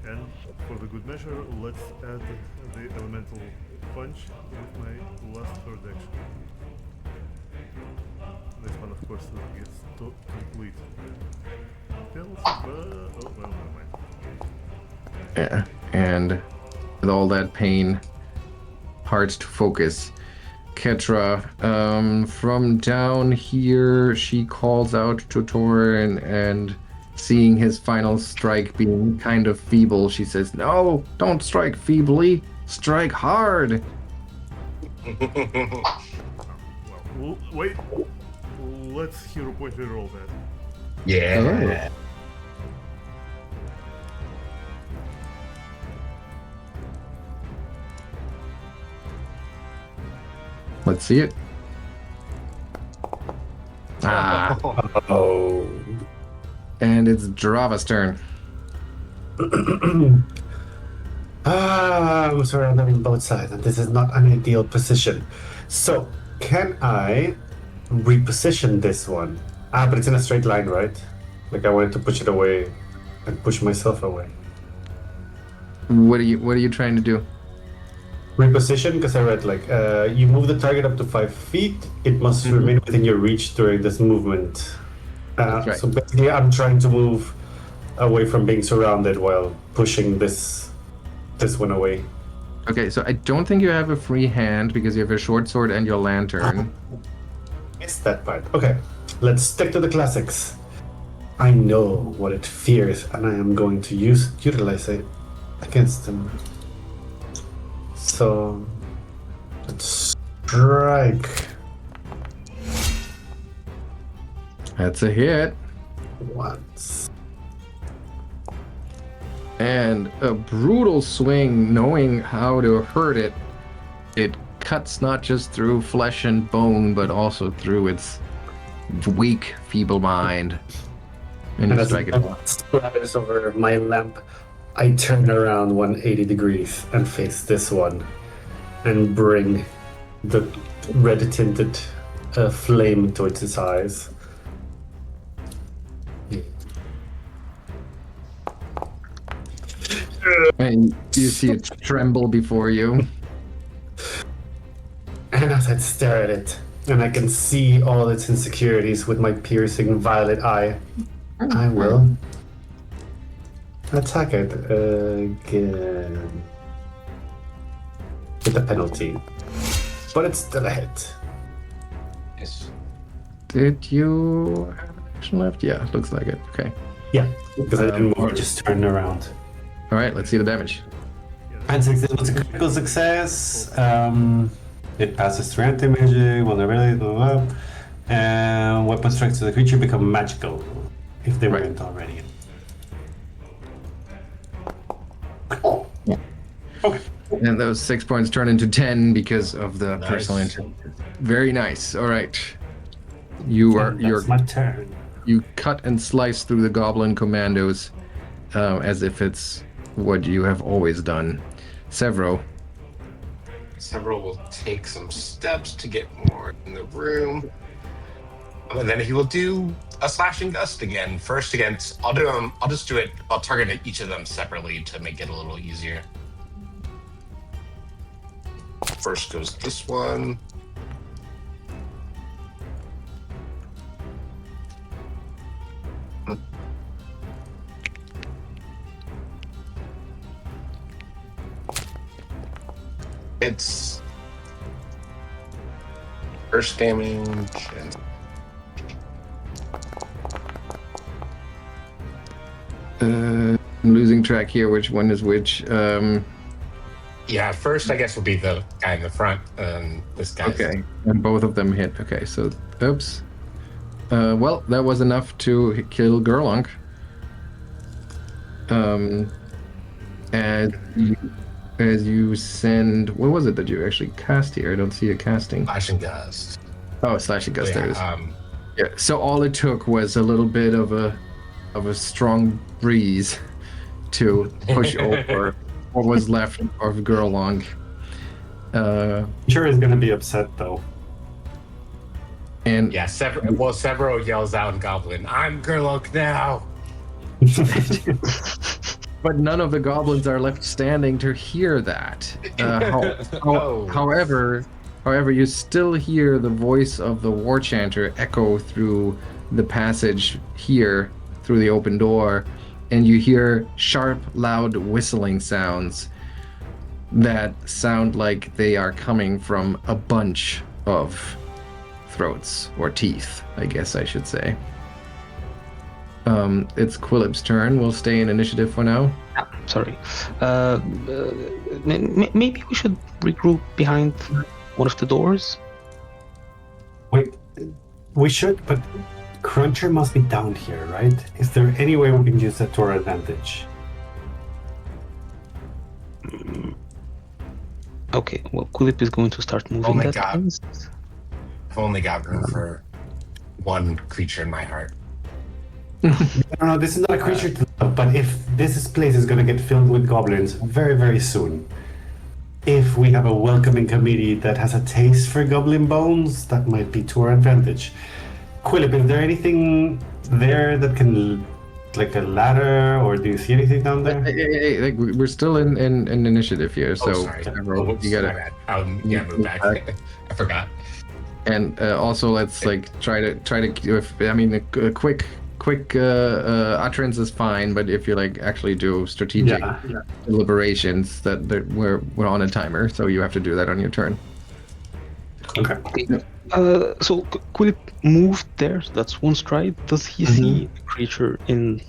and for the good measure, let's add the elemental punch with my last third action. This one, of course, gets complete fails, but oh well, never mind. Yeah. And with all that pain, hard to focus. Ketra, from down here, she calls out to Toren, and seeing his final strike being kind of feeble, she says, "No, don't strike feebly, strike hard." Well, wait. Let's hero point reroll that. Yeah. Let's see it. Ah, Oh. and it's Drava's turn. I'm surrounding both sides, and this is not an ideal position. So, can I reposition this one? But it's in a straight line, right? Like I wanted to push it away and push myself away. What are you trying to do? Reposition, because I read like you move the target up to 5 feet. It must remain within your reach during this movement. That's right. So basically, I'm trying to move away from being surrounded while pushing this one away. Okay, so I don't think you have a free hand because you have a short sword and your lantern. It's that part. Okay, let's stick to the classics. I know what it fears, and I am going to utilize it against them. So let's strike. That's a hit. Once. And a brutal swing, knowing how to hurt it. It cuts not just through flesh and bone, but also through its weak, feeble mind. And you as strike it. it splatters over my lamp, I turn around 180 degrees and face this one, and bring the red-tinted flame towards its eyes. And you see it tremble before you. And as I stare at it, and I can see all its insecurities with my piercing violet eye, I will attack it again. With a penalty. But it's still a hit. Yes. Did you have an action left? Yeah, looks like it. Okay. Yeah, because I didn't move, I just turned around. All right, let's see the damage. And since it was a critical success, it passes through anti-magic, vulnerability, blah, blah, blah. And weapon strikes to the creature become magical, if they weren't already. Okay. And those 6 points turn into 10 because of the Nice. personal injury. Very nice. All right. You're That's my turn. you cut and slice through the goblin commandos as if it's what you have always done. Sevro. Sevro will take some steps to get more in the room. And then he will do a slashing gust again. First against, I'll just do it. I'll target each of them separately to make it a little easier. First goes this one. It's first damage and I'm losing track here. Which one is which? yeah, first I guess will be the guy in the front, and this guy. Okay, and both of them hit. Okay, so oops. Well, that was enough to kill Gerlong. As you send, what was it that you actually cast here? I don't see a casting. Slashing gust. Oh, slashing gust. There it is. Yeah, Yeah. So all it took was a little bit of a strong breeze to push over what was left of Gerlong. Sure is gonna be upset though. And yeah, Sevro yells out in Goblin, "I'm Gerlok now!" but none of the goblins are left standing to hear that. Oh. However, you still hear the voice of the war chanter echo through the passage here, through the open door, and you hear sharp, loud whistling sounds that sound like they are coming from a bunch of throats, or teeth, I guess I should say. It's Quillip's turn. We'll stay in initiative for now. Sorry. Maybe we should regroup behind one of the doors. Wait, we should, but Cruncher must be down here, right? Is there any way we can use that to our advantage? Okay, well, Quillip is going to start moving my that God. fence. I've only got room for one creature in my heart. No, this is not a creature to But if place is going to get filled with goblins very, very soon, if we have a welcoming committee that has a taste for goblin bones, that might be to our advantage. Quillip, is there anything there that can, like a ladder, or do you see anything down there? Hey, we're still in initiative here, so sorry. Sevro, Whoops, you gotta. my bad. Yeah, move back. I forgot. And also, let's try to. A quick utterance is fine, but if you actually do strategic deliberations, that we're on a timer, so you have to do that on your turn. Okay. So Quillip moved there. That's one stride. Does he see a creature in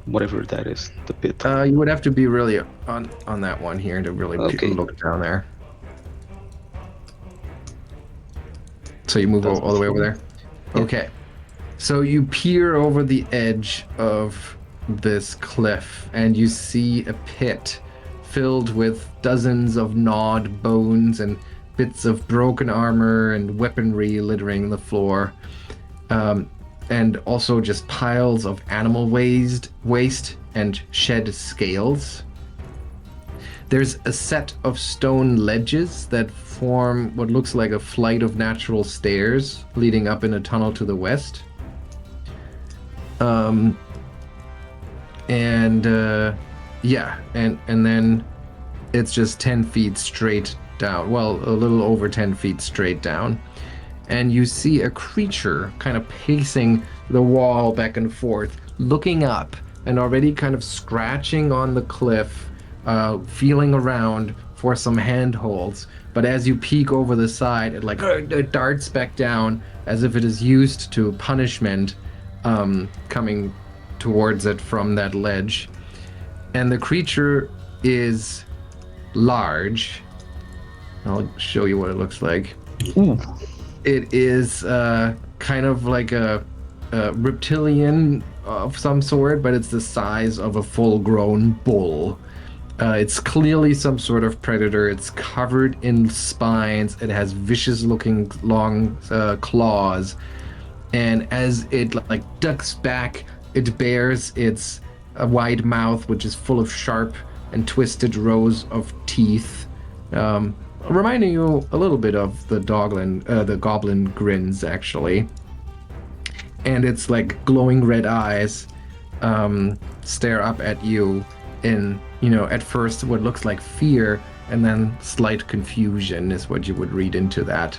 whatever that is, the pit? You would have to be really on that one here to really look down there. So you move all the way over there? Yeah. Okay. So you peer over the edge of this cliff and you see a pit filled with dozens of gnawed bones and bits of broken armor and weaponry littering the floor. And also just piles of animal waste and shed scales. There's a set of stone ledges that form what looks like a flight of natural stairs leading up in a tunnel to the west. And then it's just 10 feet straight down. Well, a little over 10 feet straight down. And you see a creature kind of pacing the wall back and forth, looking up and already kind of scratching on the cliff, feeling around for some handholds. But as you peek over the side, it darts back down as if it is used to punishment, coming towards it from that ledge. And the creature is large. I'll show you what it looks like. Ooh. It is kind of like a reptilian of some sort, but it's the size of a full-grown bull. It's clearly some sort of predator. It's covered in spines. It has vicious-looking long claws. And as it ducks back, it bears its wide mouth, which is full of sharp and twisted rows of teeth, reminding you a little bit of the goblin grins, actually. And its glowing red eyes stare up at you in, at first what looks like fear, and then slight confusion is what you would read into that.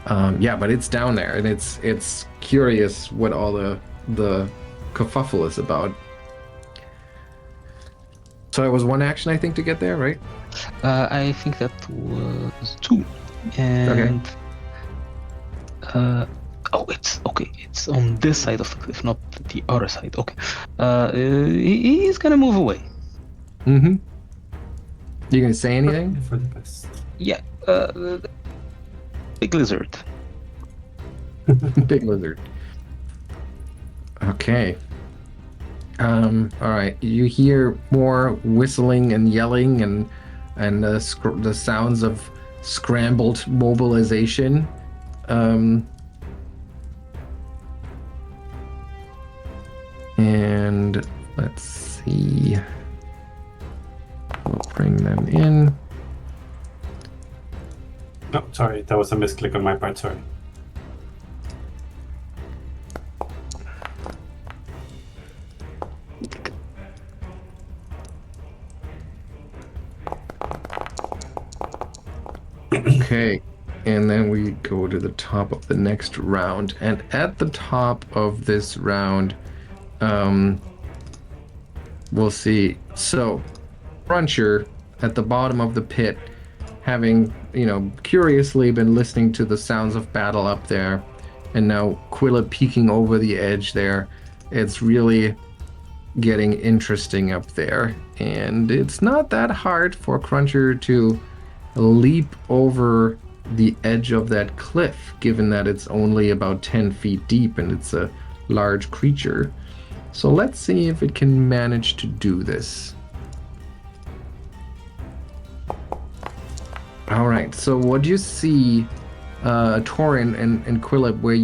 But it's down there, and it's curious what all the kerfuffle is about. So it was one action, I think, to get there, right? I think that was 2. And it's okay. It's on this side of the cliff, not the other side. Okay. He's gonna move away. Mm-hmm. You gonna say anything? For the best. Yeah. Big lizard. Big lizard. Okay. All right. You hear more whistling and yelling and the sounds of scrambled mobilization. And let's see. We'll bring them in. Oh, sorry, that was a misclick on my part, sorry. Okay, and then we go to the top of the next round. And at the top of this round, we'll see. So, Cruncher at the bottom of the pit, having, curiously been listening to the sounds of battle up there, and now Quillip peeking over the edge there. It's really getting interesting up there. And it's not that hard for Cruncher to leap over the edge of that cliff, given that it's only about 10 feet deep and it's a large creature. So let's see if it can manage to do this. All right, so what you see Toren and Quillip, where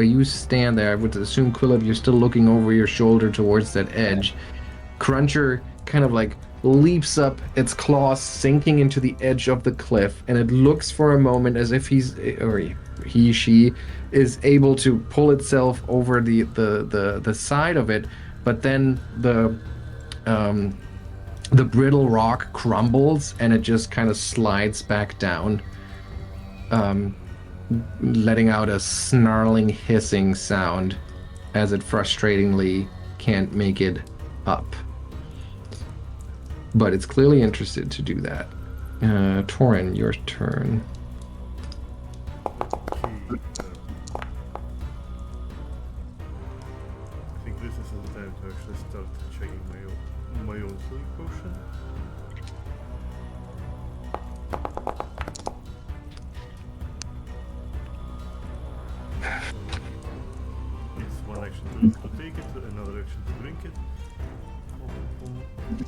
you stand there, I would assume Quillip, you're still looking over your shoulder towards that edge. Cruncher kind of like leaps up, its claws sinking into the edge of the cliff, and it looks for a moment as if she is able to pull itself over the side of it, but then the brittle rock crumbles and it just kind of slides back down, letting out a snarling, hissing sound as it frustratingly can't make it up. But it's clearly interested to do that. Toren, your turn. Okay. I think this is the time to actually start checking my own sleep potion. It's one action to take it, another action to drink it.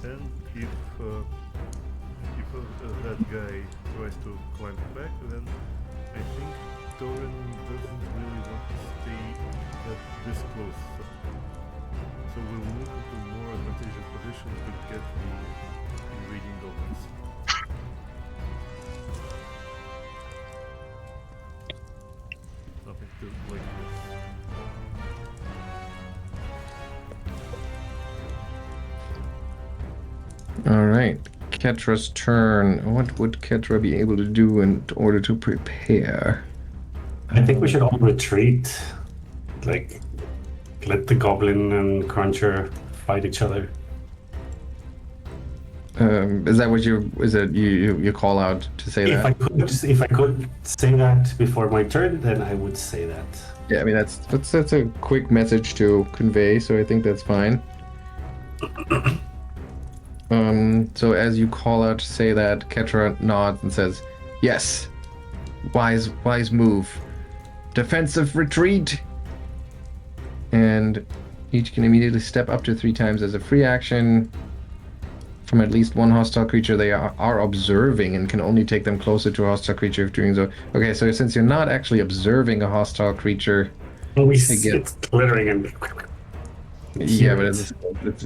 And if that guy tries to climb back, then I think Toren doesn't really want to stay this close. So we'll move into more advantageous position to get the invading goblins. Something to like this. All right, Ketra's turn. What would Ketra be able to do in order to prepare? I think we should all retreat. Like, let the goblin and Cruncher fight each other. Is that what you call out to say If that? I could say that before my turn, then I would say that. Yeah, I mean that's a quick message to convey, so I think that's fine. So as you call out to say that, Ketra nods and says, "Yes, wise move. Defensive retreat." And each can immediately step up to 3 times as a free action from at least one hostile creature they are observing, and can only take them closer to a hostile creature if doing so. Okay, so since you're not actually observing a hostile creature, It's glittering and yeah, but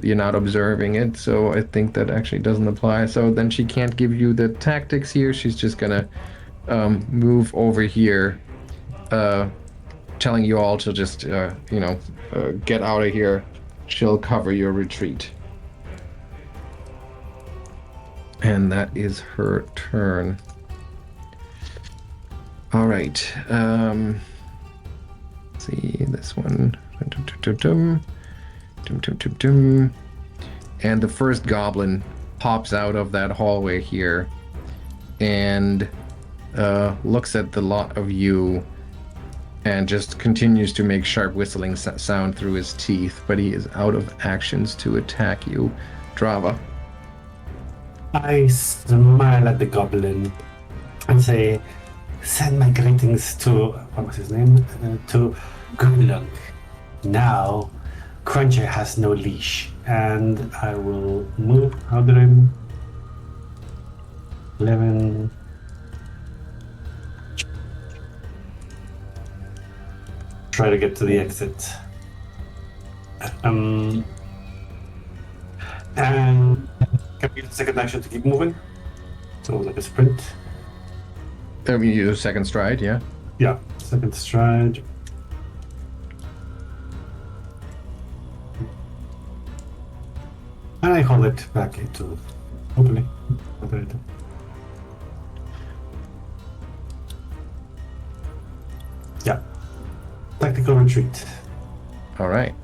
you're not observing it, so I think that actually doesn't apply. So then she can't give you the tactics here. She's just gonna move over here, telling you all to just get out of here. She'll cover your retreat. And that is her turn. All right. Let's see this one. And the first goblin pops out of that hallway here and looks at the lot of you and just continues to make sharp whistling sound through his teeth, but he is out of actions to attack you. Drava. I smile at the goblin and say, "Send my greetings to, what was his name? To Gurlung. Now, Cruncher has no leash." And I will move 11. Try to get to the exit. And can we use a second action to keep moving? So like a sprint. I mean, you do second stride, yeah? Yeah, second stride. And I hold it back into, hopefully. Yeah. Tactical retreat. All right.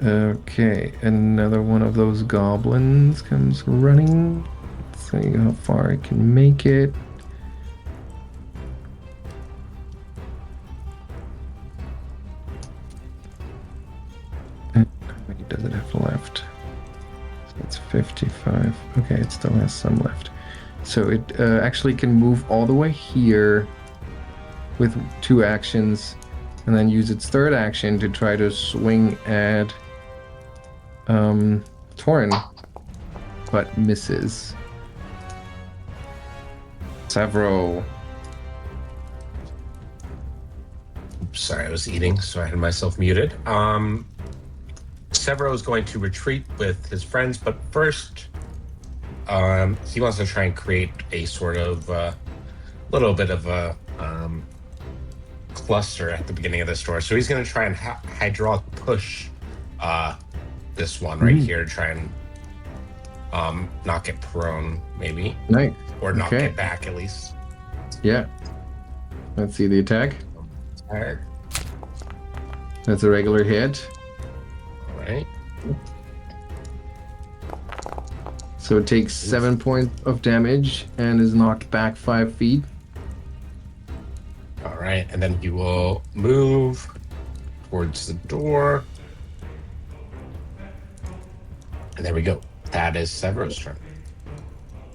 Okay, another one of those goblins comes running. Let's see how far I can make it. How many does it have left? So it's 55. Okay, it still has some left. So it actually can move all the way here with 2 actions, and then use its third action to try to swing at Toren, but misses. Sevro. Sorry, I was eating, so I had myself muted. Sevro is going to retreat with his friends, but first, he wants to try and create a sort of little bit of a cluster at the beginning of the store. So he's going to try and hydraulic push this one right here to try and knock it prone, maybe. Nice. Or knock it back, at least. Yeah. Let's see the attack. Alright. That's a regular hit. Alright. So it takes 7 points of damage and is knocked back 5 feet. Alright, and then he will move towards the door. And there we go. That is Sevro's turn.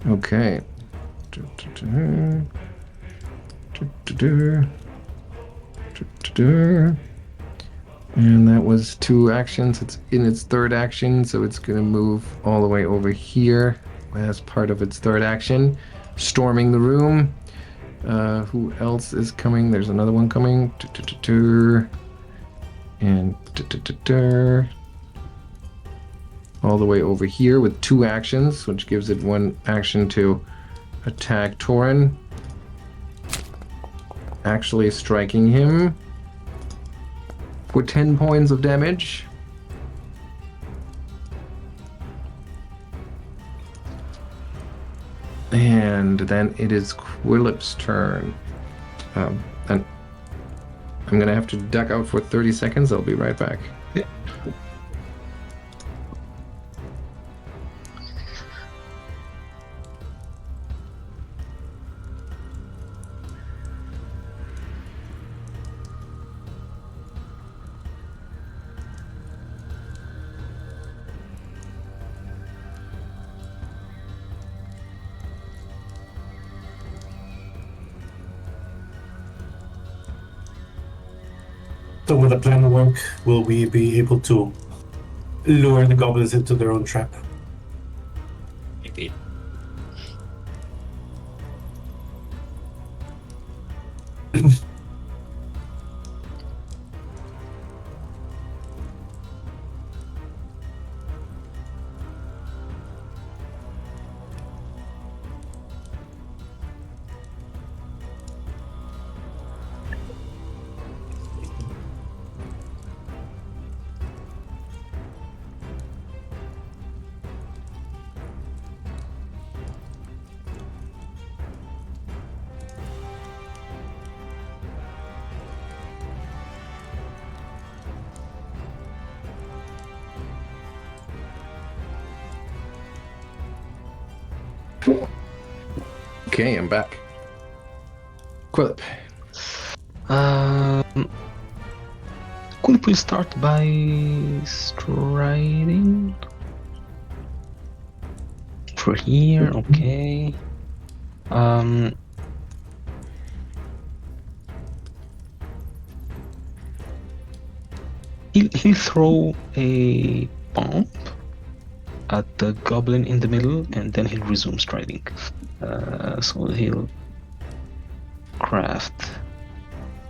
Okay. And that was 2 actions. It's in its 3rd action, so it's going to move all the way over here as part of its 3rd action. Storming the room. Who else is coming? There's another one coming. And all the way over here with 2 actions, which gives it 1 action to attack Toren. Actually striking him for 10 points of damage. And then it is Quillip's turn. And I'm going to have to duck out for 30 seconds. I'll be right back. Yeah. So will the plan work? Will we be able to lure the goblins into their own trap? Maybe. Okay, I'm back. Quillip. Quillip will start by striding for here. Okay. He'll throw a bomb at the goblin in the middle, and then he'll resume striding. So he'll craft.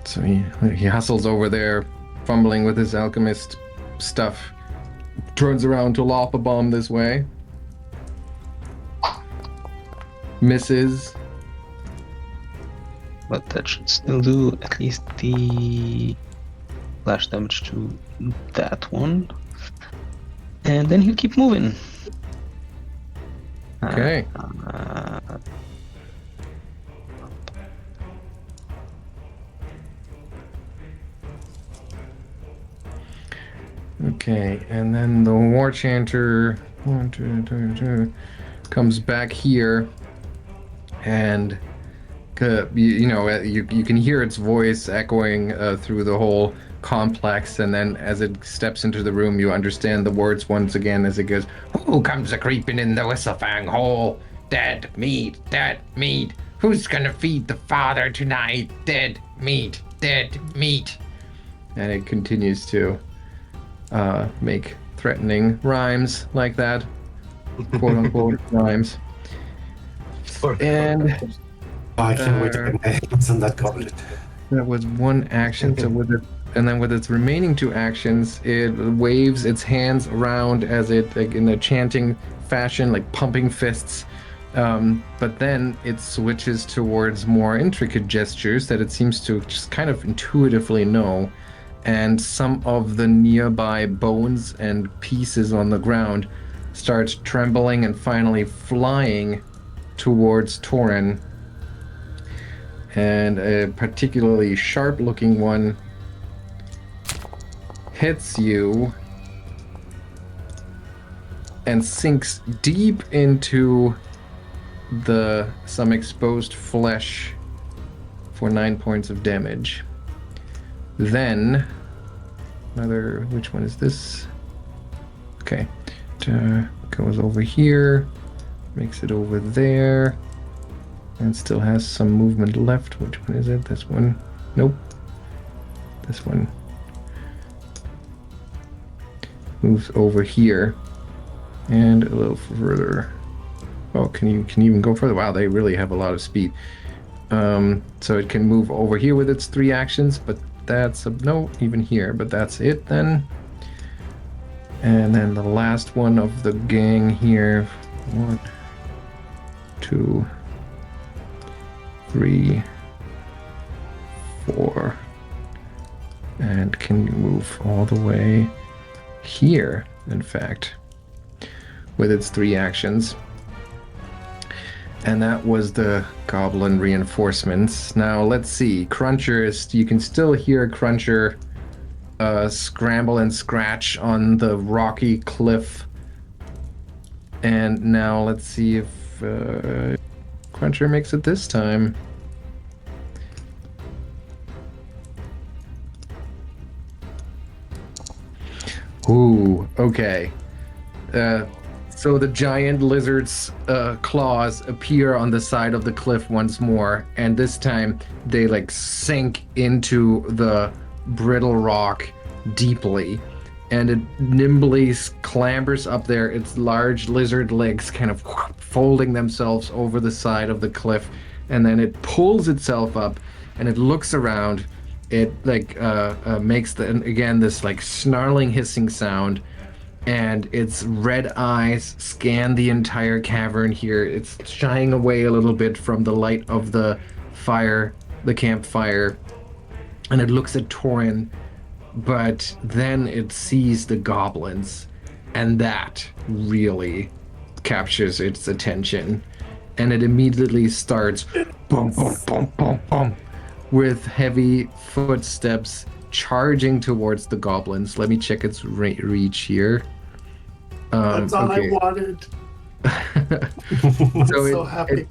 So he hustles over there, fumbling with his alchemist stuff. Turns around to lop a bomb this way. Misses. But that should still do at least the flash damage to that one. And then he'll keep moving. Okay. Okay, and then the War Chanter comes back here, and you can hear its voice echoing through the whole complex, and then as it steps into the room, you understand the words once again as it goes, "Who comes a creeping in the Whistlefang hole? Dead meat, dead meat. Who's gonna feed the father tonight? Dead meat, dead meat." And it continues to make threatening rhymes like that, quote unquote rhymes. And I can't wait to get my hands on that goblet. That was one action. So with it, and then with its remaining two actions, it waves its hands around as it, like in a chanting fashion, like pumping fists. But then it switches towards more intricate gestures that it seems to just kind of intuitively know. And some of the nearby bones and pieces on the ground start trembling and finally flying towards Toren. And a particularly sharp-looking one hits you and sinks deep into some exposed flesh for 9 points of damage. Then which one is this? Okay, goes over here, makes it over there, and still has some movement left. Which one is it? This one? Nope. This one moves over here and a little further. Oh, can you even go further? Wow, they really have a lot of speed. So it can move over here with its 3 actions, but that's no, even here, but that's it then. And then the last one of the gang here. 1, 2, 3, 4, and can move all the way here, in fact, with its 3 actions. And that was the goblin reinforcements. Now let's see. Cruncher you can still hear Cruncher scramble and scratch on the rocky cliff. And now let's see if Cruncher makes it this time. Ooh, okay. So the giant lizard's claws appear on the side of the cliff once more, and this time they like sink into the brittle rock deeply, and it nimbly clambers up there, its large lizard legs kind of folding themselves over the side of the cliff, and then it pulls itself up, and it looks around. It like makes this like snarling hissing sound, and its red eyes scan the entire cavern here. It's shying away a little bit from the light of the fire, the campfire, and it looks at Toren, but then it sees the goblins, and that really captures its attention, and it immediately starts boom, boom, boom, boom, boom, with heavy footsteps charging towards the goblins. Let me check its reach here. That's all okay. I wanted. So so happy. It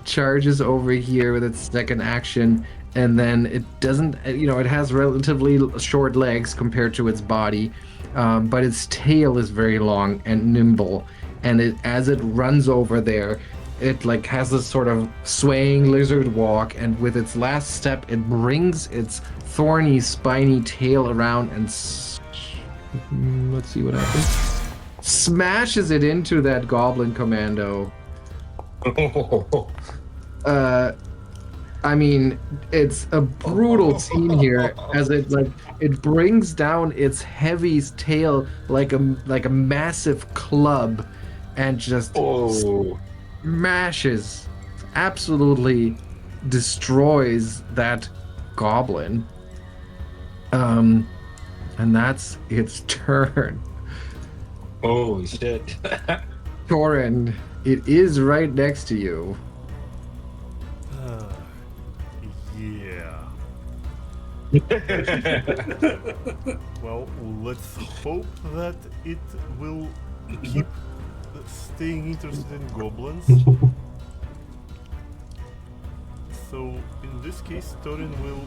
charges over here with its second action, and then it doesn't, it has relatively short legs compared to its body, but its tail is very long and nimble, and as it runs over there, it like has this sort of swaying lizard walk, and with its last step, it brings its thorny, spiny tail around and let's see what happens. Smashes it into that goblin commando. I mean, it's a brutal scene here as it brings down its heavy tail like a massive club, and just smashes, absolutely destroys that goblin. And that's its turn. Holy shit. Toren, it is right next to you. Yeah. Well, let's hope that it will keep staying interested in goblins. So, in this case, Toren will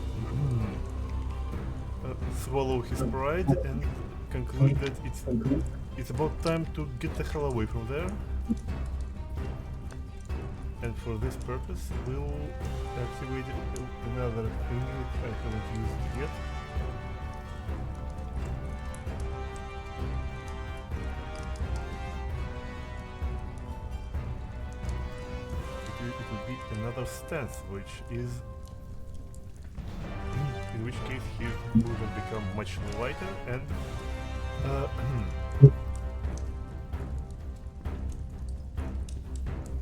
swallow his pride and conclude that it's about time to get the hell away from there. And for this purpose, we'll activate another thing which I haven't used yet. It will be another stance, which is in which case his movement become much lighter and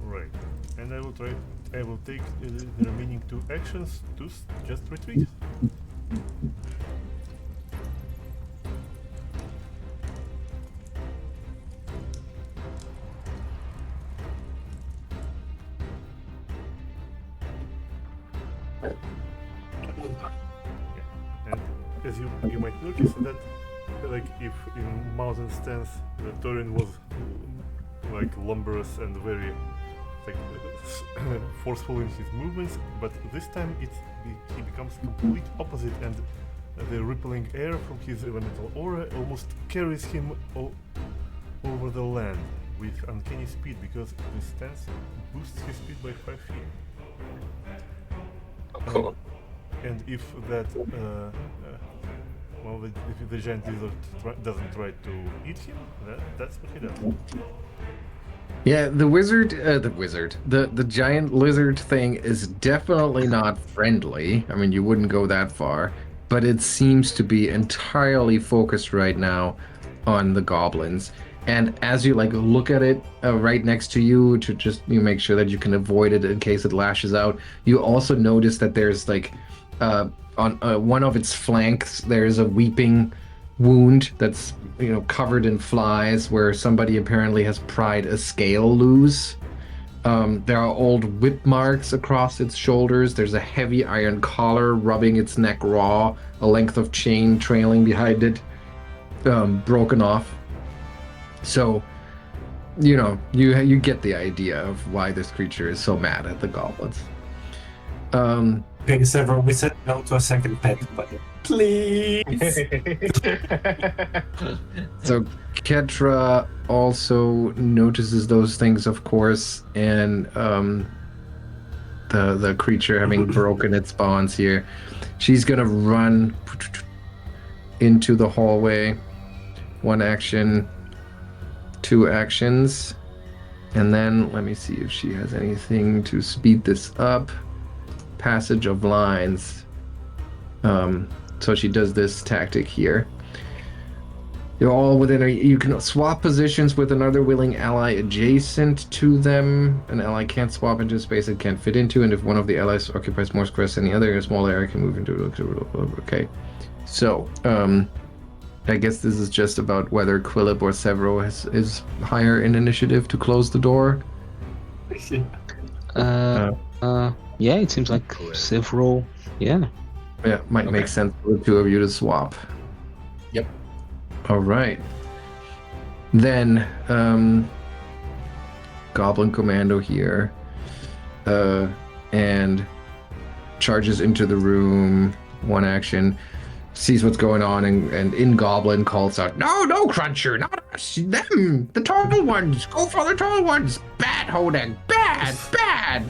right. And I will take the remaining 2 actions to just retreat. And as you might notice that, like, if in Mountain Stance the Toren was like lumberous and very like forceful in his movements, but this time he becomes complete opposite, and the rippling air from his elemental aura almost carries him over the land with uncanny speed, because this stance boosts his speed by 5 feet. Cool. And if that, if the giant lizard doesn't try to eat him, that's what he does. Yeah, the giant lizard thing is definitely not friendly. I mean, you wouldn't go that far, but it seems to be entirely focused right now on the goblins. And as you like look at it right next to you to just make sure that you can avoid it in case it lashes out, you also notice that there's like on one of its flanks there's a weeping wound that's covered in flies where somebody apparently has pried a scale loose. There are old whip marks across its shoulders. There's a heavy iron collar rubbing its neck raw, a length of chain trailing behind it, broken off. So, you get the idea of why this creature is so mad at the goblins. Okay, Sevro, we said no to a second pet, but please. So Ketra also notices those things, of course, and the creature having broken its bonds here, she's gonna run into the hallway. 1 action, 2 actions, and then let me see if she has anything to speed this up. Passage of lines. So she does this tactic here. You're all within you can swap positions with another willing ally adjacent to them. An ally can't swap into a space it can't fit into, and if one of the allies occupies more squares than the other, a small area can move into it. Okay. So, I guess this is just about whether Quillip or Sevro is higher in initiative to close the door. Yeah, it seems like Sevro. Yeah. Yeah, might make sense for the 2 of you to swap. Yep. All right. Then, Goblin Commando here, and charges into the room. 1 action, sees what's going on, and in Goblin calls out, "No, Cruncher, not us, them, the tall ones. Go for the tall ones. Bad, Hodag, bad."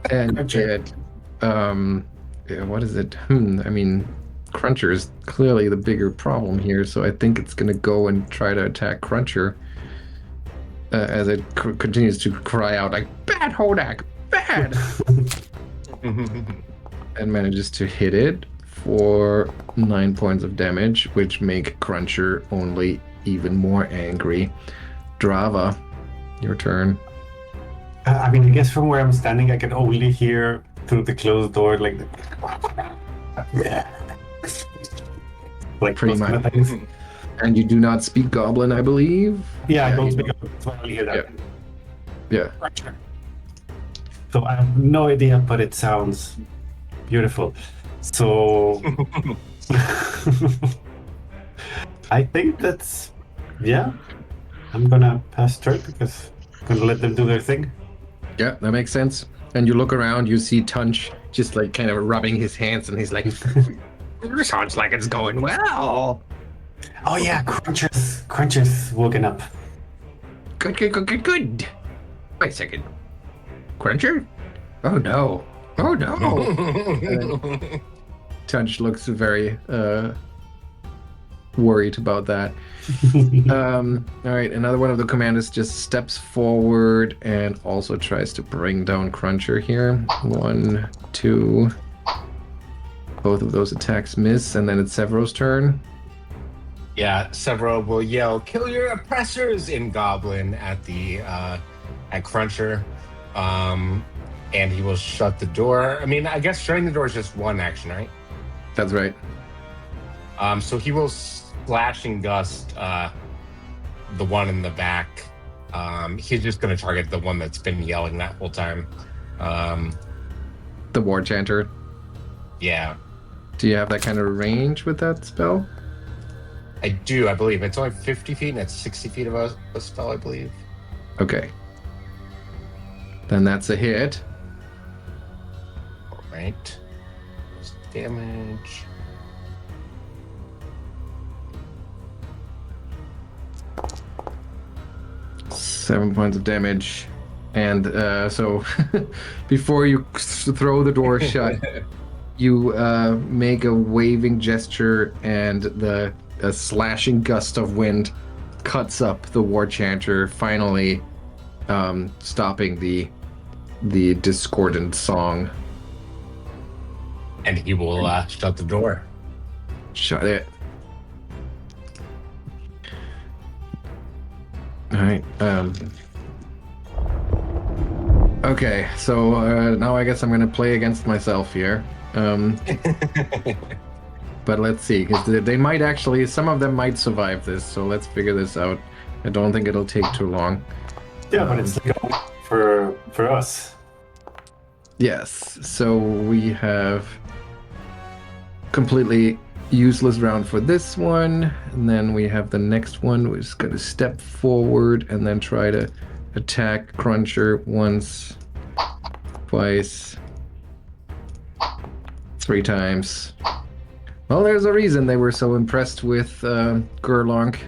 And it, yeah, what is it? I mean, Cruncher is clearly the bigger problem here, so I think it's gonna go and try to attack Cruncher as it continues to cry out like, "Bad, Hodag, bad!" and manages to hit it for 9 points of damage, which make Cruncher only even more angry. Drava, your turn. I mean, I guess from where I'm standing, I can only hear through the closed door, like, like Pretty those kind much. of things. And you do not speak Goblin, I believe? Yeah, I don't you speak up, so I only hear that. Yeah. So I have no idea, but it sounds beautiful. So I think that's, yeah, I'm gonna pass turn because I'm gonna let them do their thing. Yeah, that makes sense. And you look around, you see Tunch just like kind of rubbing his hands, and he's like, "Sounds like it's going well." Oh yeah, Cruncher's woken up. Good. Wait a second. Cruncher? Oh no. Tunch looks very worried about that. All right, another one of the commanders just steps forward and also tries to bring down Cruncher here. 1, 2, Both of those attacks miss, and then it's Sevro's turn. Yeah, Sevro will yell, "Kill your oppressors!" in Goblin at Cruncher. And he will shut the door. I mean, I guess shutting the door is just one action, right? That's right. So he will slash and gust the one in the back. He's just going to target the one that's been yelling that whole time. The War Chanter. Yeah. Do you have that kind of range with that spell? I do, I believe. It's only 50 feet and it's 60 feet of a spell, I believe. Okay. Then that's a hit. All right. Damage. Seven points of damage. And so before you throw the door shut, you make a waving gesture, and a slashing gust of wind cuts up the War Chanter, finally stopping the discordant song. And he will shut the door. Shut it. All right. Okay, so now I guess I'm gonna play against myself here. But let's see, because they might actually, some of them might survive this. So let's figure this out. I don't think it'll take too long. Yeah, but it's like for us. Yes. So we have completely useless round for this one, and then we have the next one, which is going to step forward and then try to attack Cruncher once, twice, 3 times. Well, there's a reason they were so impressed with Gurlonk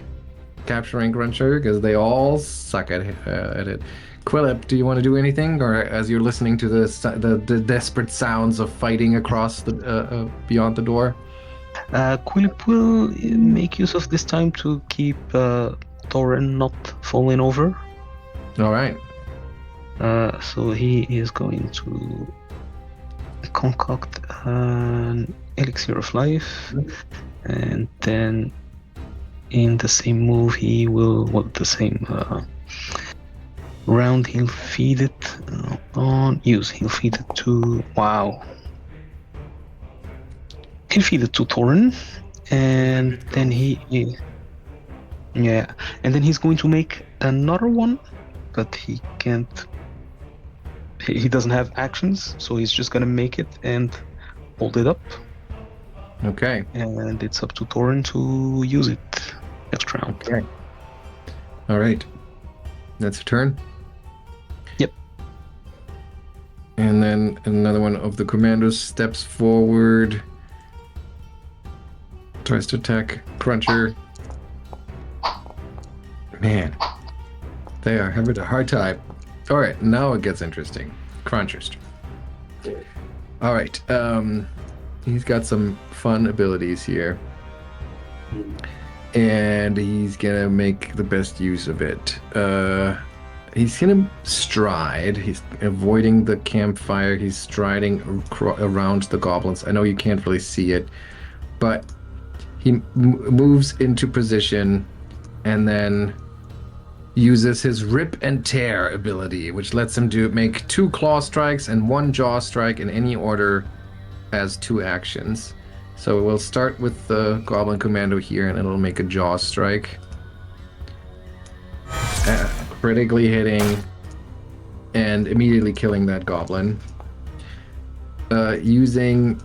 capturing Cruncher, because they all suck at it. Quillip, do you want to do anything, or as you're listening to the desperate sounds of fighting across the beyond the door? Quillip will make use of this time to keep Toren not falling over. All right. So he is going to concoct an elixir of life, and then in the same move he will, the same round, he'll feed it he'll feed it to, he'll feed it to Toren, and then and then he's going to make another one, but he can't, he doesn't have actions, so he's just gonna make it and hold it up. Okay. And it's up to Toren to use it next round. Okay. All right. That's your turn? Yep. And then another one of the commandos steps forward, tries to attack Cruncher. Man, they are having a hard time. All right, now it gets interesting. Cruncher's turn. All right, he's got some fun abilities here, and he's gonna make the best use of it. He's gonna stride. He's avoiding the campfire. He's striding around the goblins. I know you can't really see it, but he moves into position and then uses his Rip and Tear ability, which lets him make 2 claw strikes and 1 jaw strike in any order as 2 actions. So we'll start with the Goblin Commando here, and it'll make a jaw strike. Critically hitting and immediately killing that goblin. Using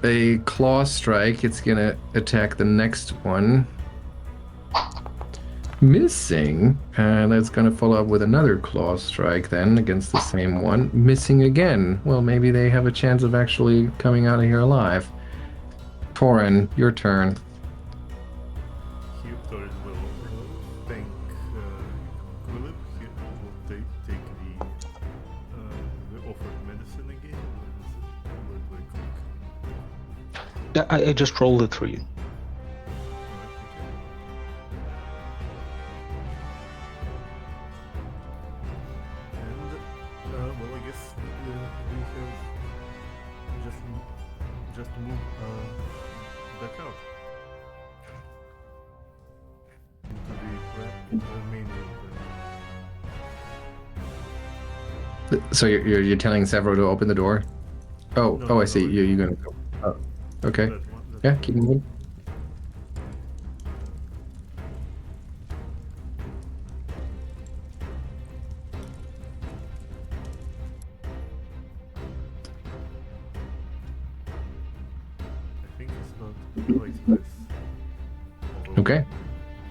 a claw strike, it's gonna attack the next one. Missing, and it's gonna follow up with another claw strike then against the same one. Missing again. Well, maybe they have a chance of actually coming out of here alive. Toren, your turn. Toren will thank Quillip. He will take the offered medicine again. Yeah, I just rolled it for you. Well, I guess we have just have to move back out into the main room. So you're telling Sevro to open the door? Oh, No, oh, no, I see. no. You're gonna go. Oh, okay. That one, that Yeah, one. keep moving. I think it's about like this. Although Okay.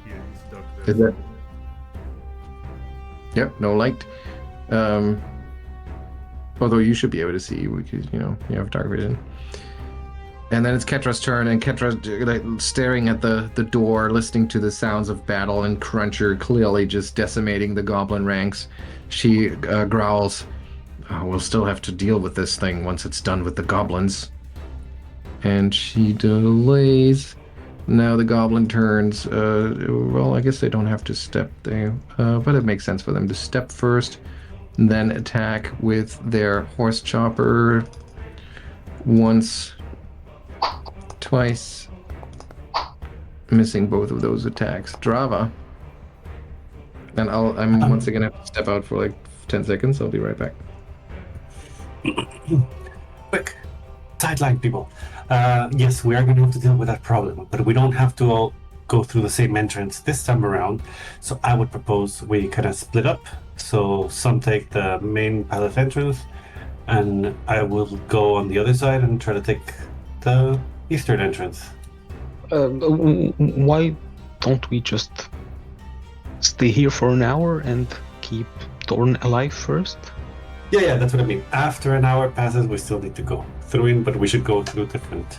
here it's dark. Is There's it- Yep, no light. Although you should be able to see because you have dark vision. And then it's Ketra's turn, and Ketra staring at the door, listening to the sounds of battle, and Cruncher clearly just decimating the goblin ranks. She growls, "Oh, we'll still have to deal with this thing once it's done with the goblins." And she delays. Now the goblin turns. Well, I guess they don't have to step there, but it makes sense for them to step first, and then attack with their horse chopper once, twice, missing both of those attacks. Drava. And I'm once again have to step out for like 10 seconds. I'll be right back. Quick, sideline people. Yes, we are going to have to deal with that problem, but we don't have to all go through the same entrance this time around. So I would propose we kind of split up. So some take the main palace entrance, and I will go on the other side and try to take the eastern entrance. Why don't we just stay here for an hour and keep Toren alive first? Yeah, that's what I mean. After an hour passes, we still need to go through it, but we should go through different.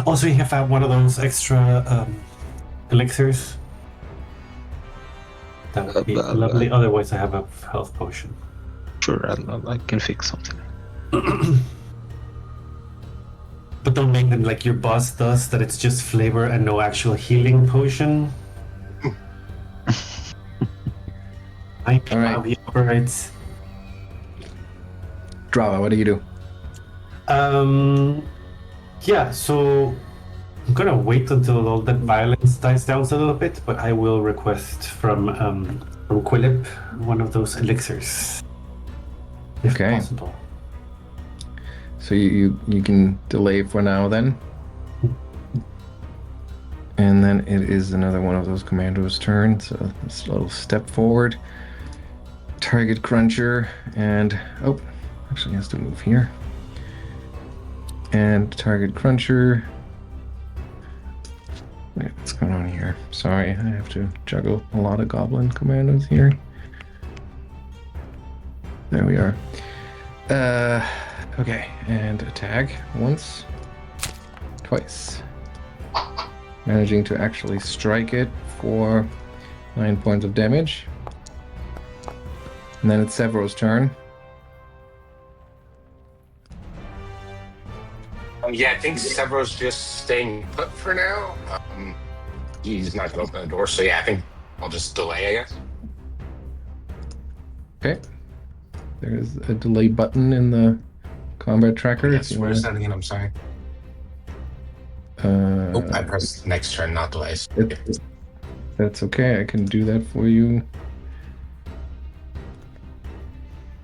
Also, you have one of those extra elixirs. That would be lovely. Otherwise, I have a health potion. Sure, I can fix something. But don't make them like your boss does, that it's just flavor and no actual healing potion. I know All right. how he operates. Drava, what do you do? Yeah, so I'm gonna wait until all that violence dies down a little bit, but I will request from Quillip one of those elixirs, if Okay. possible. So you can delay for now then. And then it is another one of those commandos' turn. So this little step forward. Target Cruncher and actually has to move here. And target Cruncher. Wait, what's going on here? Sorry, I have to juggle a lot of goblin commandos here. There we are. Okay, and attack once, twice. Managing to actually strike it for 9 points of damage. And then it's Sevro's turn. Yeah, I think Sevro's just staying put for now. He's not going to open the door, so yeah, I think I'll just delay, I guess. Okay. There's a delay button in the combat tracker. Yes, if you where's wanna- that again? I'm sorry. I pressed next turn, not delays. That's okay. I can do that for you.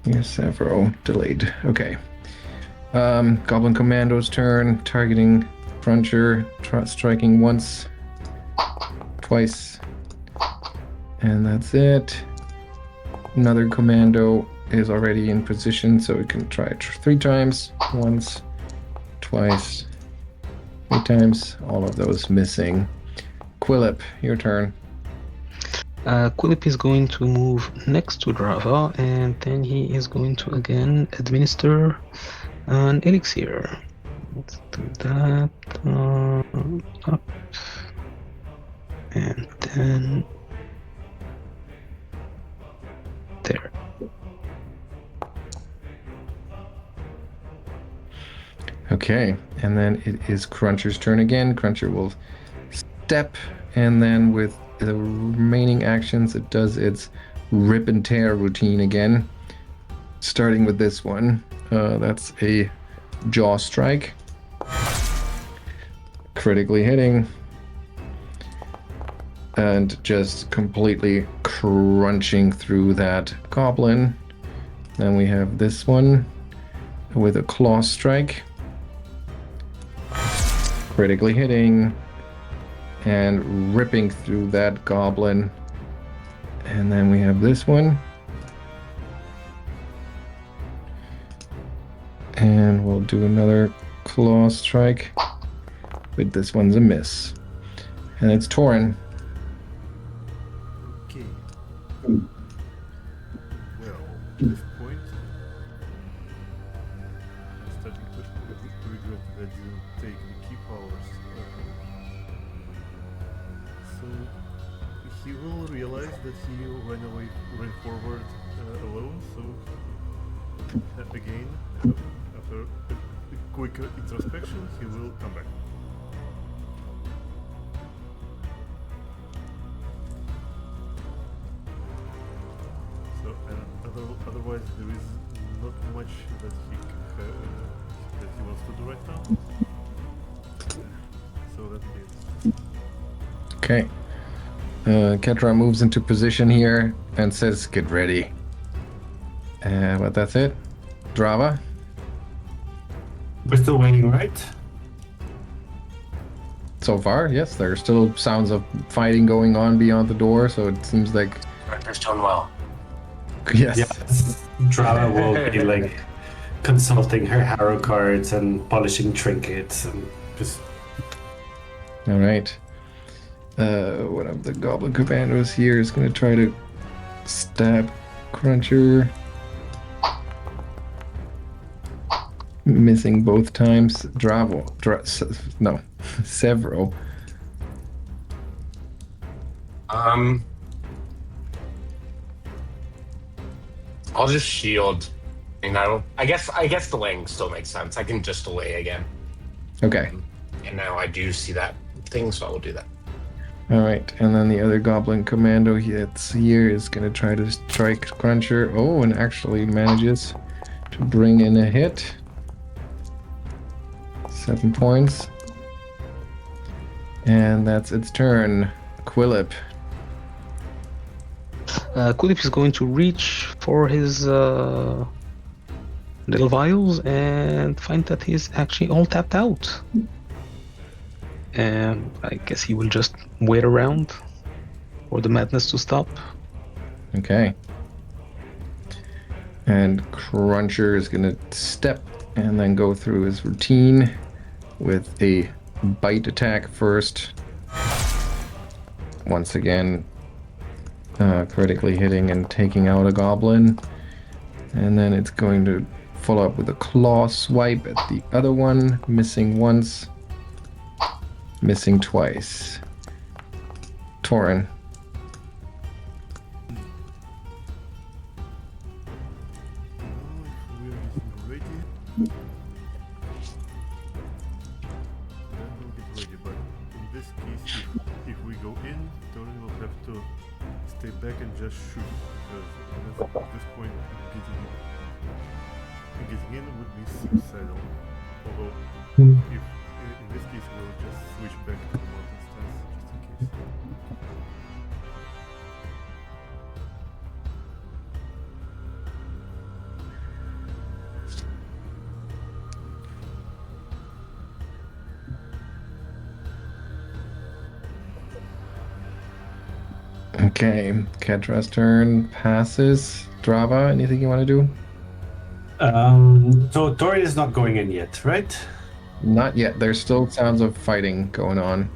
Yes, Sevro delayed. Okay. Goblin Commando's turn. Targeting Cruncher. Striking once, twice, and that's it. Another Commando is already in position, so we can try it 3 times. Once, twice, 3 times. All of those missing. Quillip, your turn. Quillip is going to move next to Drava, and then he is going to again administer an elixir. Let's do that. Up. And then there. Okay, and then it is Cruncher's turn again. Cruncher will step, and then with the remaining actions, it does its rip and tear routine again. Starting with this one. That's a jaw strike. critically hitting. And just completely crunching through that goblin. Then we have this one with a claw strike. Critically hitting and ripping through that goblin. And then we have this one. And we'll do another claw strike. But this one's a miss. And it's Toren. Okay. Well, at this point, I'm starting to regret that you take the key powers. So he will realize that he ran forward alone. So again, after a quick introspection, he will come back. So otherwise, there is not much that he wants to do right now. So that's it. Okay. Ketra moves into position here and says, "Get ready." But that's it. Drava. We're still waiting, right? So far, yes, there are still sounds of fighting going on beyond the door, so it seems like Director's doing well. yes. Yes. Drava will be like consulting her harrow cards and polishing trinkets and just. All right. One of the goblin commandos here is going to try to stab Cruncher. Missing both times. No, Sevro. I'll just shield. And I guess delaying still makes sense. I can just delay again. Okay. And now I do see that thing, so I will do that. All right, and then the other goblin commando that's here is going to try to strike Cruncher. Oh, and actually manages to bring in a hit. 7 points. And that's its turn. Quillip. Quillip is going to reach for his little vials and find that he's actually all tapped out. And I guess he will just wait around for the madness to stop. Okay. And Cruncher is going to step and then go through his routine with a bite attack first. Once again, critically hitting and taking out a goblin. And then it's going to follow up with a claw swipe at the other one, missing once, missing twice. Toren. Back and just shoot, because at this point getting in would be suicidal. Although if in this case we'll just switch back to the mountain stance just in case. Okay, Ketra's turn passes. Drava, anything you want to do? So Toren is not going in yet, right? Not yet. There's still sounds of fighting going on.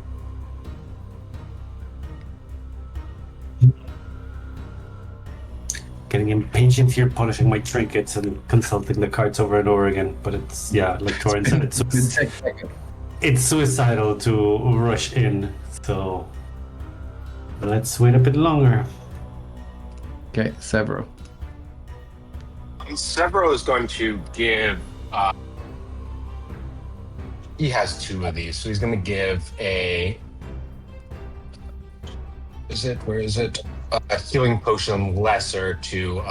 Getting impatient here, polishing my trinkets and consulting the cards over and over again. But it's, yeah, like Toren said, it's suicidal to rush in. So let's wait a bit longer. Okay, Sevro. Sevro is going to give. He has 2 of these, so he's going to give a. Where is it? A healing potion lesser to